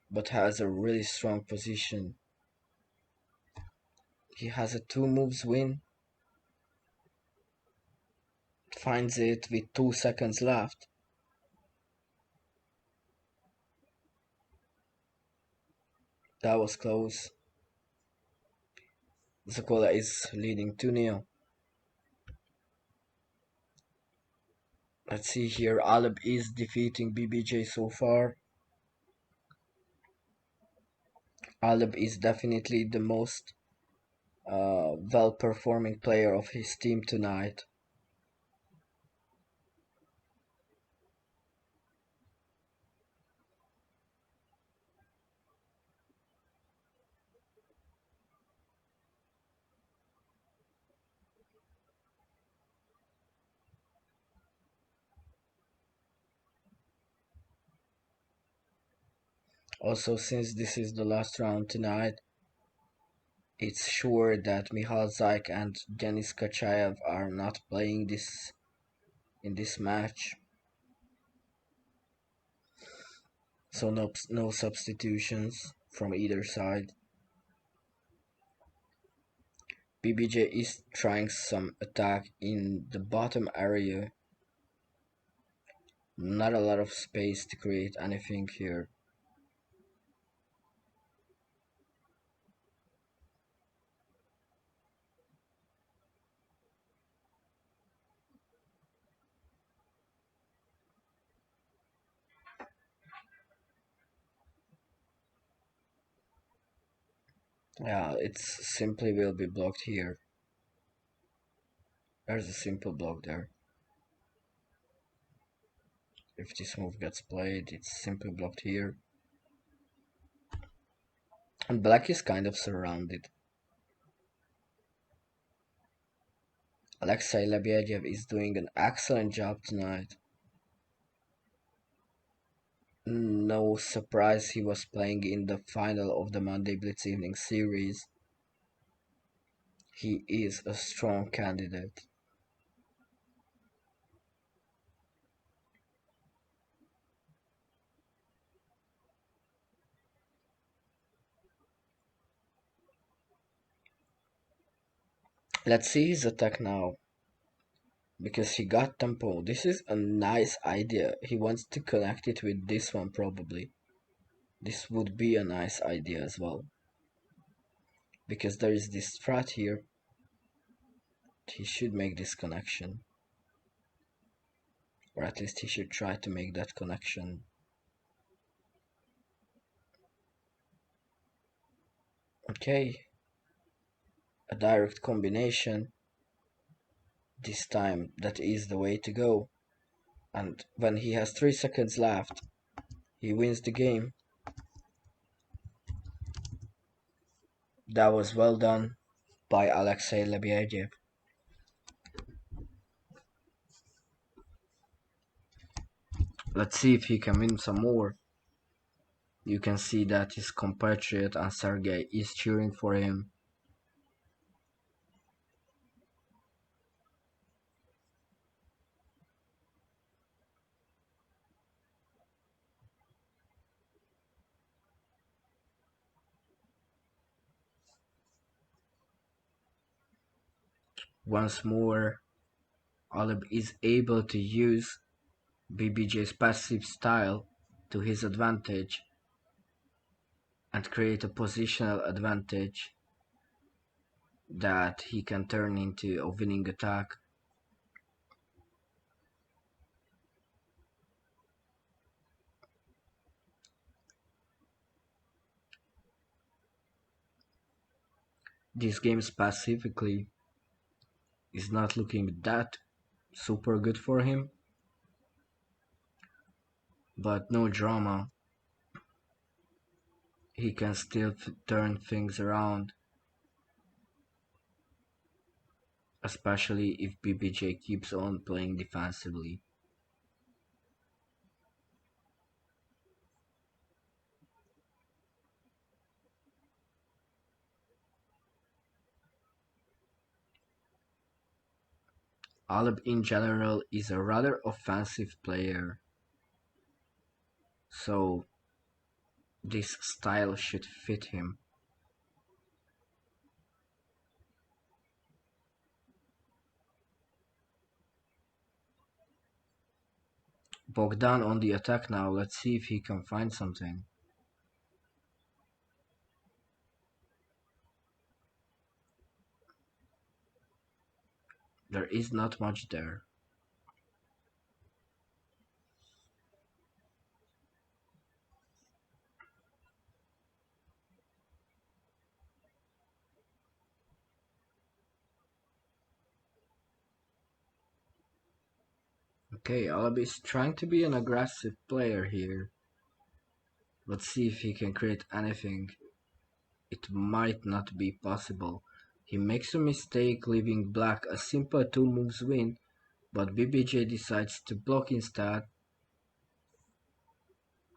but has a really strong position. He has a 2 moves win. Finds it with 2 seconds left. That was close. Sokola is leading 2-0. Let's see here, Aleb is defeating BBJ so far. Aleb is definitely the most well-performing player of his team tonight. Also, since this is the last round tonight, It's sure that Michal Zaik and Denis Kachaev are not playing this in this match, so no substitutions from either side. BBJ is trying some attack in the bottom area. Not a lot of space to create anything here. Yeah, it's simply will be blocked here. There's a simple block there. If this move gets played, it's simply blocked here. And black is kind of surrounded. Alexei Lebediev is doing an excellent job tonight. No surprise he was playing in the final of the Monday Blitz Evening Series. He is a strong candidate. Let's see his attack now. Because he got tempo. This is a nice idea. He wants to connect it with this one probably. This would be a nice idea as well. Because there is this threat here. He should make this connection. Or at least he should try to make that connection. Okay. A direct combination. This time that is the way to go. And when he has 3 seconds left, he wins the game. That was well done by Alexei Lebediev. Let's see if he can win some more. You can see that his compatriot and Sergey is cheering for him. Once more, Aleb is able to use BBJ's passive style to his advantage and create a positional advantage that he can turn into a winning attack. This game specifically is not looking that super good for him, but no drama. He can still turn things around, especially if BBJ keeps on playing defensively. Aleb in general is a rather offensive player, so this style should fit him. Bogdan on the attack now, let's see if he can find something. There is not much there. Okay, Aleb is trying to be an aggressive player here. Let's see if he can create anything. It might not be possible. He makes a mistake leaving black a simple 2 moves win, but BBJ decides to block instead.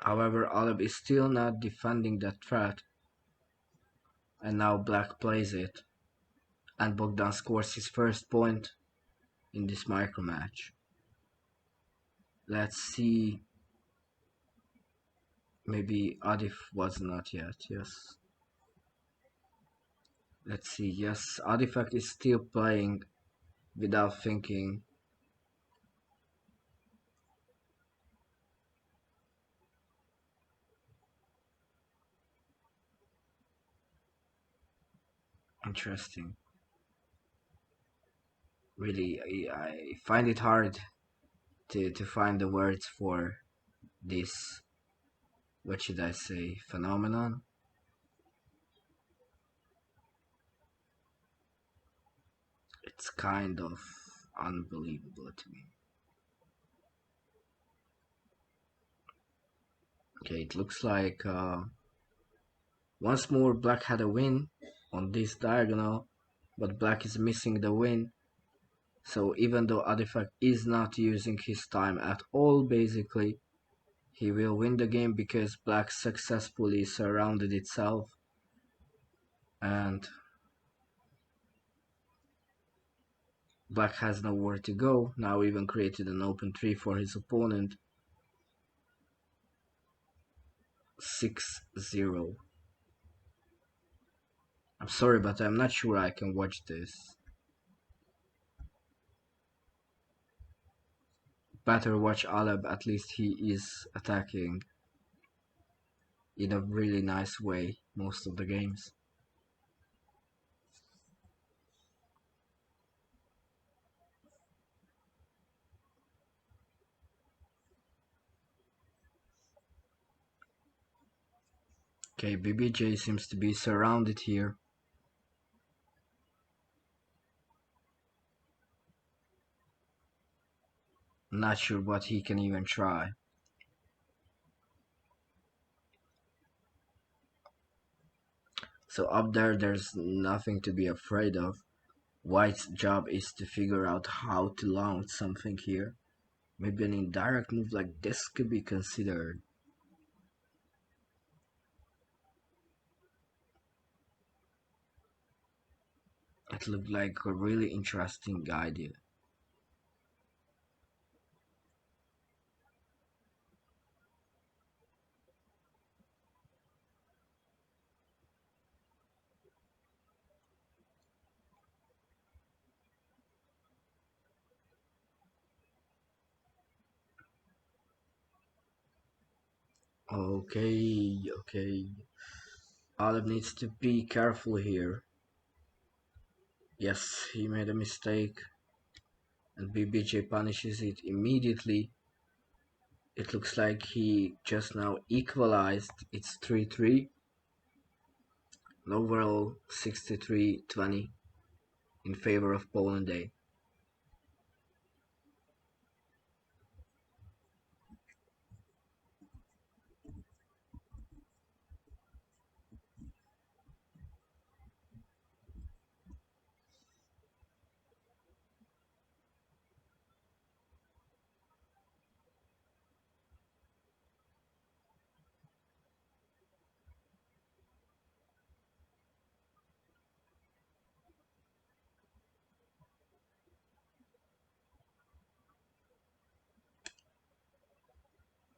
However, Aleb is still not defending that threat. And now black plays it, and Bogdan scores his first point in this micro match. Let's see. Maybe Adif was not yet, yes. Let's see, yes, Artifact is still playing without thinking. Interesting. Really, I find it hard to find the words for this, what should I say, phenomenon. It's kind of unbelievable to me. Okay, it looks like once more black had a win on this diagonal, but black is missing the win. So even though Artifact is not using his time at all, basically, he will win the game because black successfully surrounded itself, and black has nowhere to go. Now even created an open tree for his opponent. 6-0. I'm sorry, but I'm not sure I can watch this. Better watch Aleb, at least he is attacking in a really nice way most of the games. Okay, BBJ seems to be surrounded here. Not sure what he can even try. So up there's nothing to be afraid of. White's job is to figure out how to launch something here. Maybe an indirect move like this could be considered. It looked like a really interesting idea. Okay. Olive needs to be careful here. Yes, he made a mistake, and BBJ punishes it immediately. It looks like he just now equalized. It's 3-3. Overall 63-20 in favor of Poland A.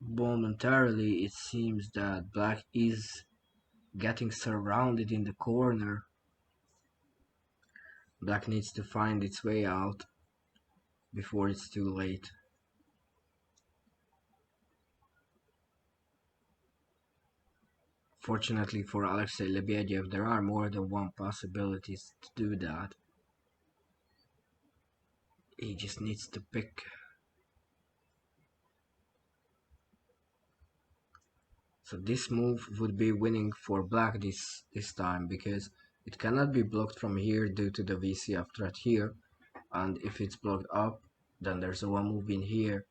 Momentarily, it seems that black is getting surrounded in the corner. Black needs to find its way out before it's too late. Fortunately for Alexei Lebedyev, there are more than one possibilities to do that. He just needs to pick. So this move would be winning for black this time, because it cannot be blocked from here due to the VCF threat here, and if it's blocked up, then there's a one move in here.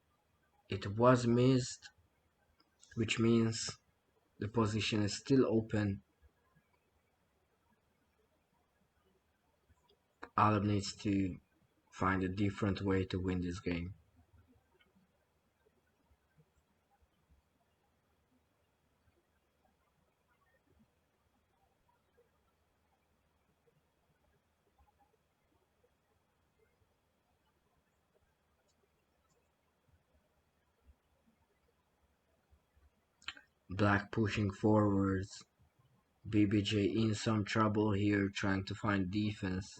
It was missed, which means the position is still open. Alab needs to find a different way to win this game. Black pushing forwards. BBJ in some trouble here trying to find defense.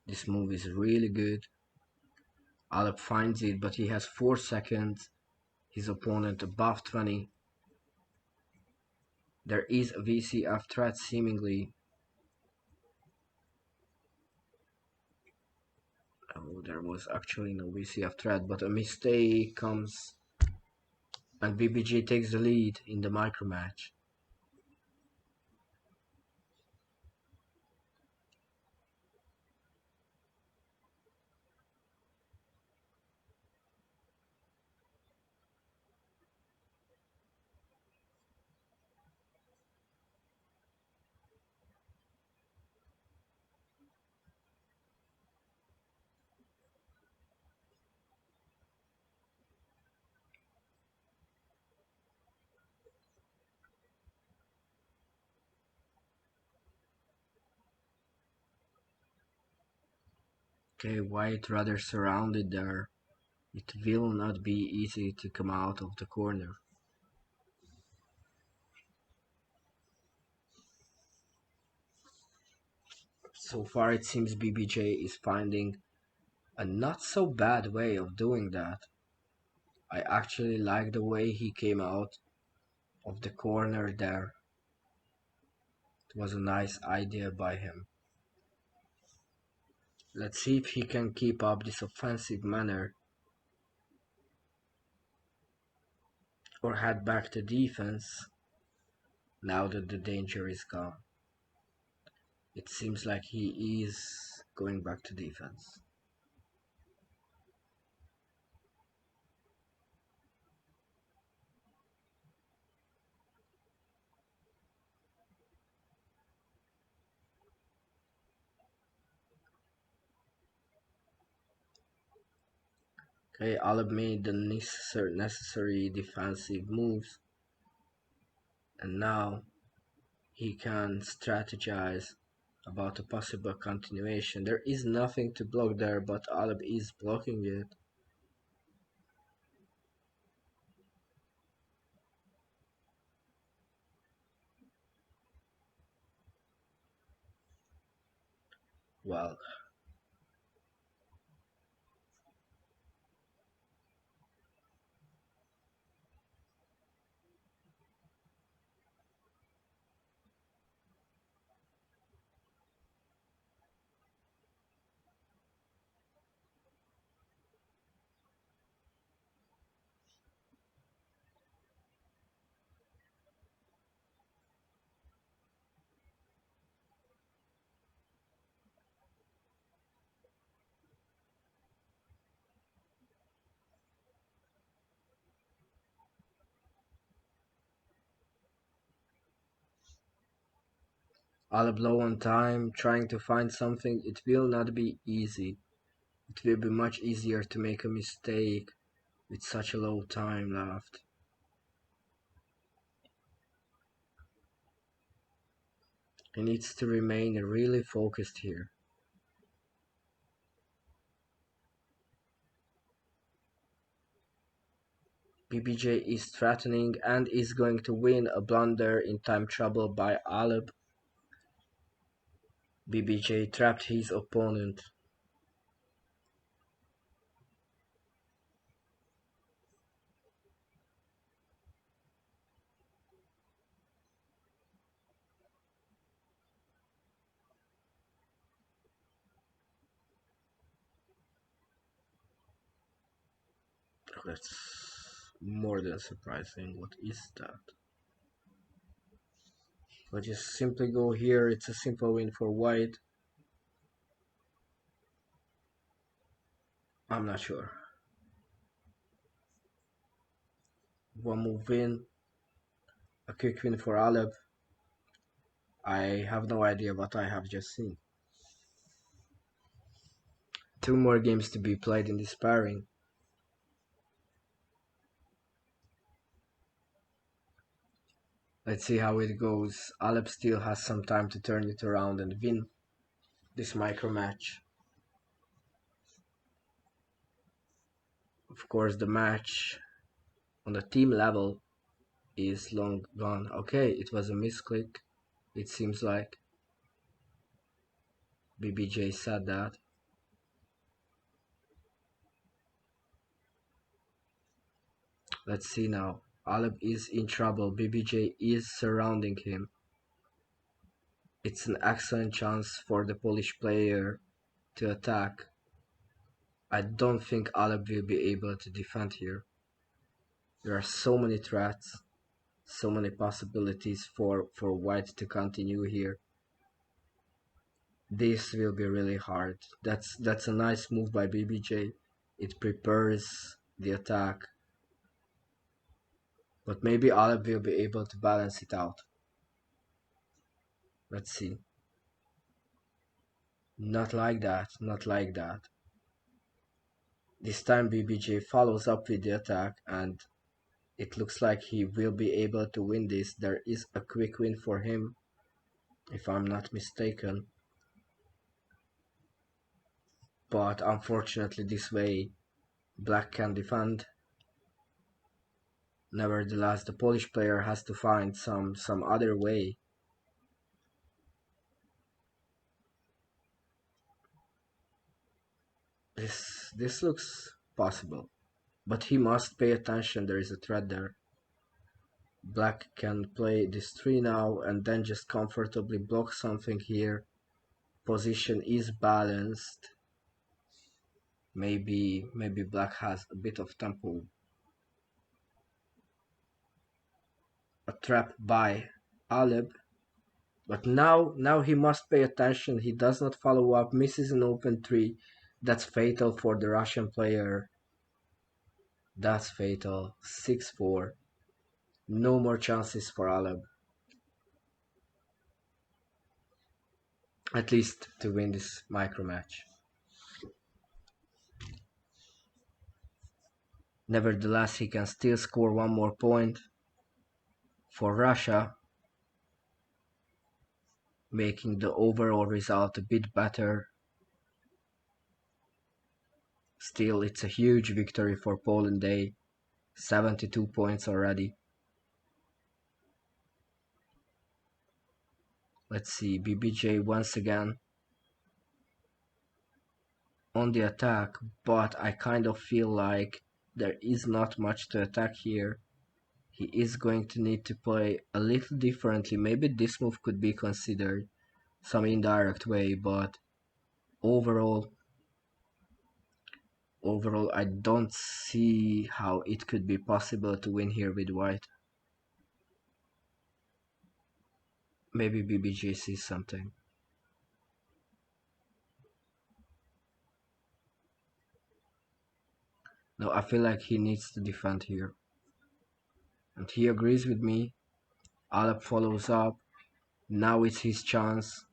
This move is really good. Alep finds it, but he has 4 seconds. His opponent above 20. There is a VCF threat seemingly. Oh, there was actually no VCF threat, but a mistake comes and BBJ takes the lead in the micro match. Okay, White rather surrounded there. It will not be easy to come out of the corner. So far it seems BBJ is finding a not so bad way of doing that. I actually like the way he came out of the corner there. It was a nice idea by him. Let's see if he can keep up this offensive manner or head back to defense now that the danger is gone. It seems like he is going back to defense. Okay, Aleb made the necessary defensive moves, and now he can strategize about a possible continuation. There is nothing to block there, but Aleb is blocking it. Well, Aleb low on time, trying to find something. It will not be easy. It will be much easier to make a mistake with such a low time left. He needs to remain really focused here. BBJ is threatening and is going to win a blunder in time trouble by Aleb. BBJ trapped his opponent. That's more than surprising. What is that? Let's just simply go here. It's a simple win for White. I'm not sure. One move win. A quick win for Aleb. I have no idea what I have just seen. 2 more games to be played in this pairing. Let's see how it goes. Alep still has some time to turn it around and win this micro match. Of course, the match on the team level is long gone. Okay, it was a misclick. It seems like BBJ said that. Let's see now. Alep is in trouble. BBJ is surrounding him. It's an excellent chance for the Polish player to attack. I don't think Alep will be able to defend here. There are so many threats, so many possibilities for White to continue here. This will be really hard. That's a nice move by BBJ. It prepares the attack. But maybe Alep will be able to balance it out. Let's see. Not like that, not like that. This time BBJ follows up with the attack and it looks like he will be able to win this. There is a quick win for him, if I'm not mistaken. But unfortunately this way Black can defend. Nevertheless, the Polish player has to find some other way. This looks possible. But he must pay attention, there is a threat there. Black can play this 3 now and then just comfortably block something here. Position is balanced. Maybe Black has a bit of tempo. A trap by Alep. But now he must pay attention. He does not follow up, misses an open 3. That's fatal for the Russian player. That's fatal. 6-4. No more chances for Alep. At least to win this micro match. Nevertheless, he can still score one more point for Russia, making the overall result a bit better. Still, it's a huge victory for Poland. 72 points already. Let's see, BBJ once again on the attack, but I kind of feel like there is not much to attack here. He is going to need to play a little differently. Maybe this move could be considered some indirect way, but overall I don't see how it could be possible to win here with White. Maybe BBJ sees something. No, I feel like he needs to defend here. And he agrees with me. Alep follows up. Now it's his chance.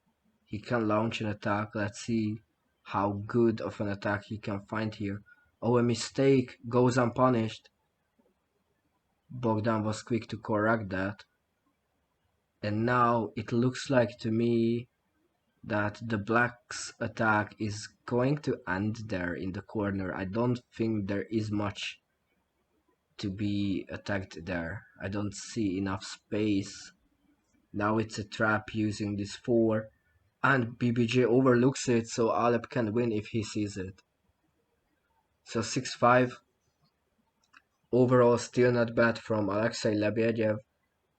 He can launch an attack. Let's see how good of an attack he can find here. Oh, a mistake goes unpunished. Bogdan was quick to correct that. And now it looks like to me that the Blacks' attack is going to end there in the corner. I don't think there is much to be attacked there. I don't see enough space. Now it's a trap using this 4. And BBJ overlooks it, so Alep can win if he sees it. So 6-5. Overall, still not bad from Alexei Lebedyev.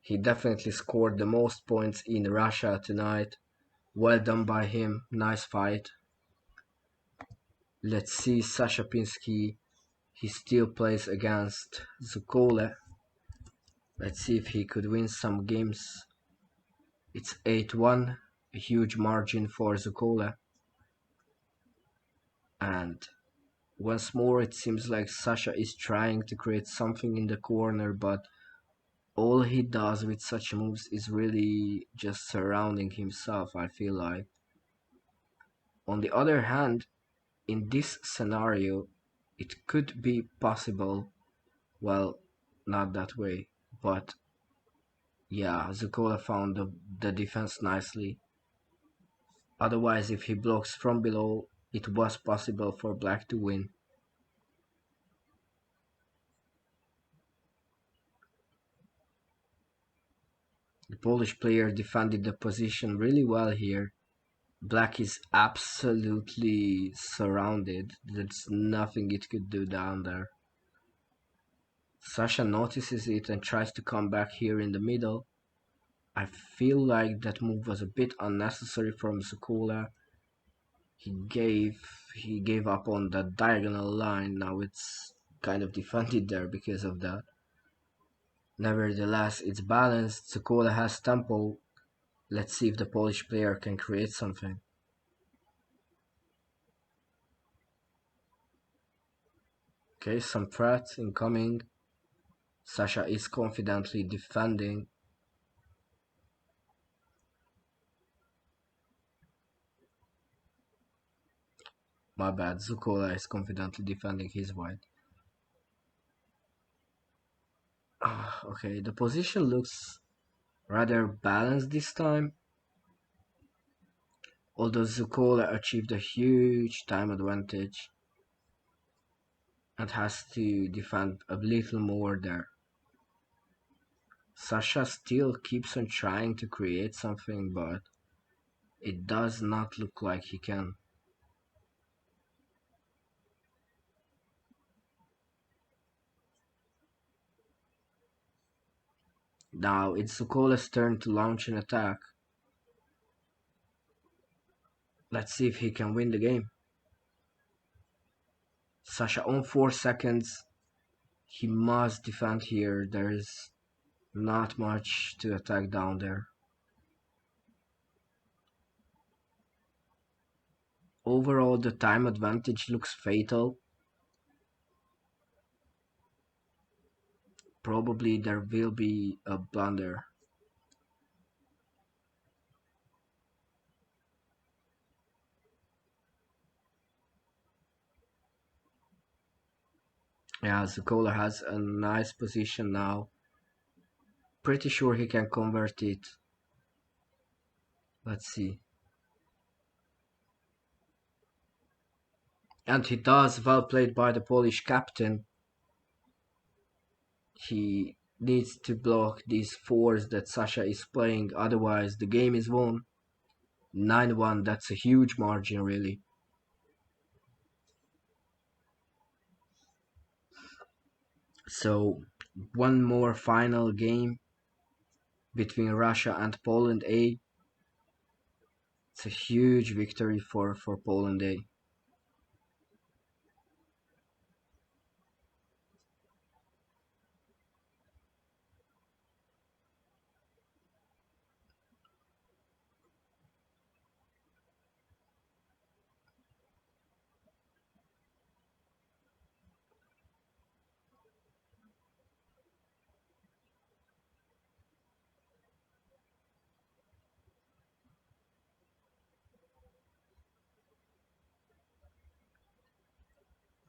He definitely scored the most points in Russia tonight. Well done by him. Nice fight. Let's see Sasha Pinsky. He still plays against Zukole. Let's see if he could win some games. It's 8-1. A huge margin for Zukole. And once more, it seems like Sasha is trying to create something in the corner, but all he does with such moves is really just surrounding himself, I feel like. On the other hand, in this scenario, it could be possible, well, not that way, but yeah, Zukola found the defense nicely. Otherwise, if he blocks from below, it was possible for Black to win. The Polish player defended the position really well here. Black is absolutely surrounded. There's nothing it could do down there. Sasha notices it and tries to come back here in the middle. I feel like that move was a bit unnecessary from Zukula. He gave up on that diagonal line. Now it's kind of defended there because of that. Nevertheless, it's balanced. Zukula has tempo. Let's see if the Polish player can create something. Okay, some threats incoming. Sasha is confidently defending. My bad, Zukula is confidently defending his white. Okay, the position looks rather balanced this time. Although Zukula achieved a huge time advantage and has to defend a little more there. Sasha still keeps on trying to create something, but it does not look like he can. Now it's Zukola's turn to launch an attack. Let's see if he can win the game. Sasha on 4 seconds. He must defend here. There's not much to attack down there. Overall, the time advantage looks fatal. Probably there will be a blunder. Yeah, Zukola has a nice position now. Pretty sure he can convert it. Let's see. And he does. Well played by the Polish captain. He needs to block these fours that Sasha is playing, otherwise the game is won. 9-1, that's a huge margin really. So, one more final game between Russia and Poland A. It's a huge victory for Poland A.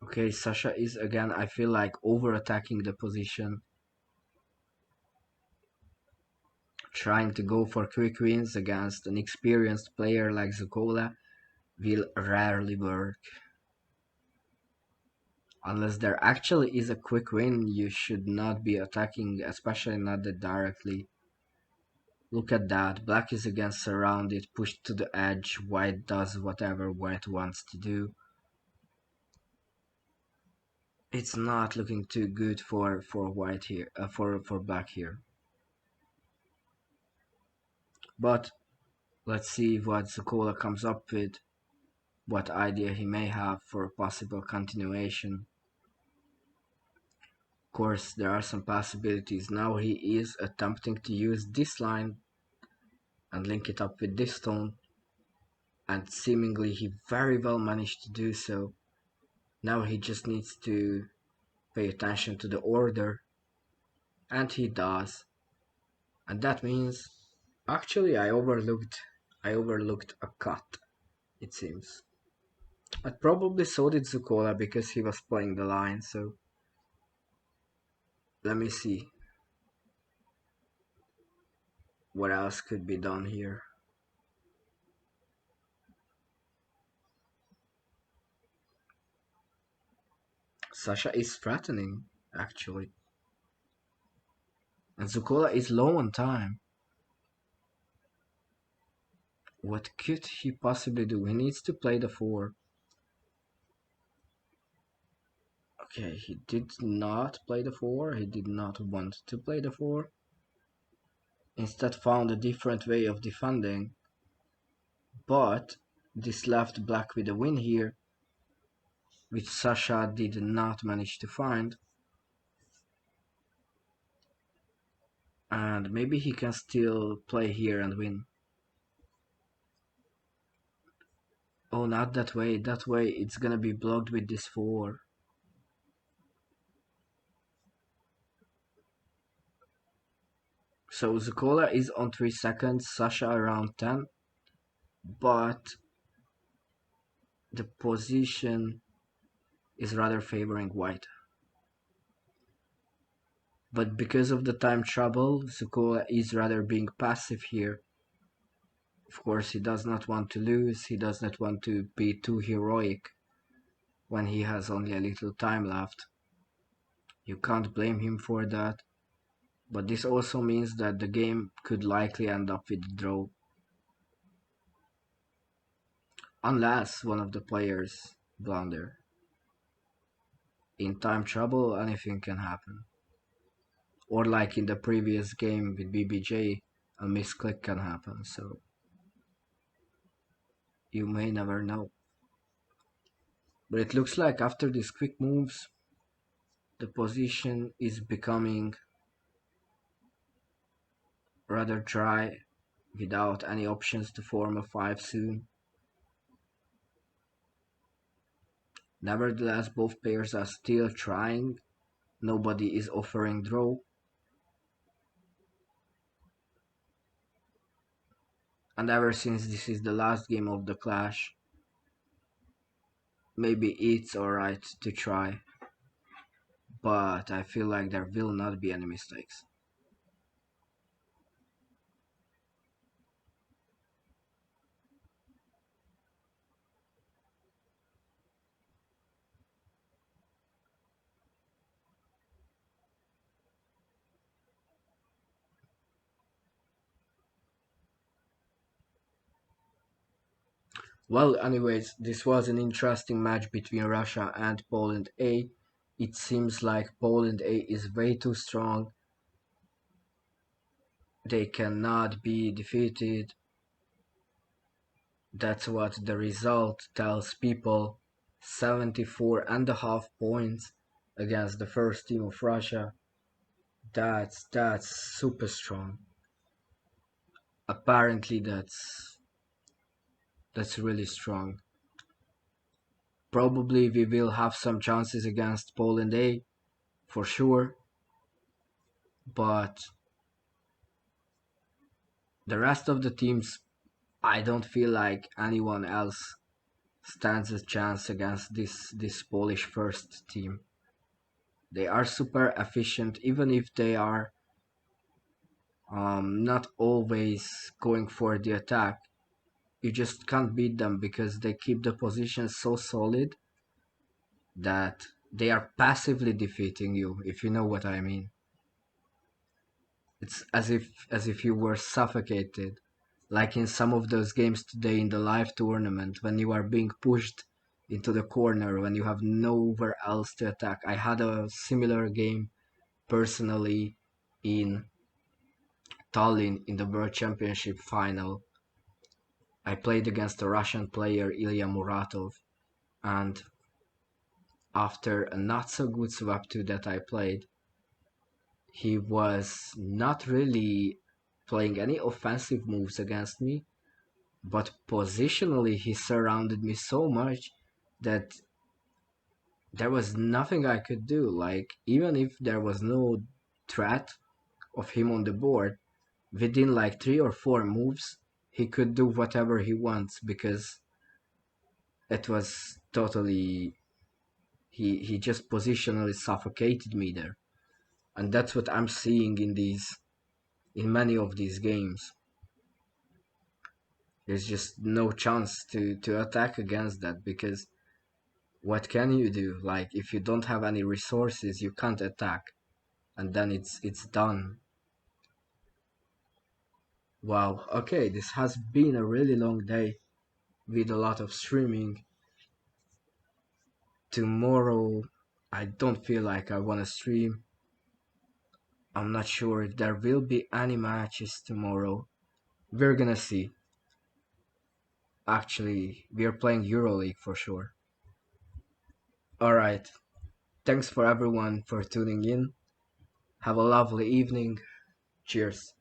Okay, Sasha is again, I feel like, over-attacking the position. Trying to go for quick wins against an experienced player like Zukola will rarely work. Unless there actually is a quick win, you should not be attacking, especially not that directly. Look at that, black is again surrounded, pushed to the edge, white does whatever white wants to do. It's not looking too good for white here, for black here. But let's see what Zukola comes up with, what idea he may have for a possible continuation. Of course, there are some possibilities. Now he is attempting to use this line and link it up with this stone, and seemingly he very well managed to do so. Now he just needs to pay attention to the order, and he does. And that means, actually I overlooked a cut, it seems. But probably so did Zukola because he was playing the line, so let me see what else could be done here. Sasha is threatening, actually. And Zukola is low on time. What could he possibly do? He needs to play the 4. Okay, he did not play the 4. He did not want to play the 4. Instead found a different way of defending. But this left black with a win here, which Sasha did not manage to find. And maybe he can still play here and win. Oh, not that way. That way it's gonna be blocked with this 4. So Zukola is on 3 seconds, Sasha around 10. But the position is rather favoring white. But because of the time trouble, Zukola is rather being passive here. Of course, he does not want to lose, he does not want to be too heroic when he has only a little time left. You can't blame him for that, but this also means that the game could likely end up with a draw. Unless one of the players blunder. In time trouble, anything can happen. Or like in the previous game with BBJ, a misclick can happen, so you may never know. But it looks like after these quick moves, the position is becoming rather dry without any options to form a 5 soon. Nevertheless, both players are still trying. Nobody is offering draw. And ever since this is the last game of the clash, maybe it's alright to try. But I feel like there will not be any mistakes. Well, anyways, this was an interesting match between Russia and Poland A. It seems like Poland A is way too strong. They cannot be defeated. That's what the result tells people. 74.5 points against the first team of Russia. That's super strong. Apparently that's really strong. Probably we will have some chances against Poland A, for sure. But the rest of the teams, I don't feel like anyone else stands a chance against this Polish first team. They are super efficient, even if they are not always going for the attack. You just can't beat them because they keep the position so solid that they are passively defeating you, if you know what I mean. It's as if you were suffocated, like in some of those games today in the live tournament when you are being pushed into the corner when you have nowhere else to attack. I had a similar game personally in Tallinn in the World Championship final. I played against a Russian player, Ilya Muratov, and after a not so good swap 2 that I played, he was not really playing any offensive moves against me, but positionally he surrounded me so much that there was nothing I could do. Like, even if there was no threat of him on the board, within like 3 or 4 moves, he could do whatever he wants because it was totally. He just positionally suffocated me there. And that's what I'm seeing in many of these games. There's just no chance to attack against that because what can you do? Like, if you don't have any resources, you can't attack, and then it's done. Wow, okay, this has been a really long day with a lot of streaming. Tomorrow, I don't feel like I wanna stream. I'm not sure if there will be any matches tomorrow. We're gonna see. Actually, we're playing EuroLeague for sure. Alright, thanks for everyone for tuning in. Have a lovely evening. Cheers.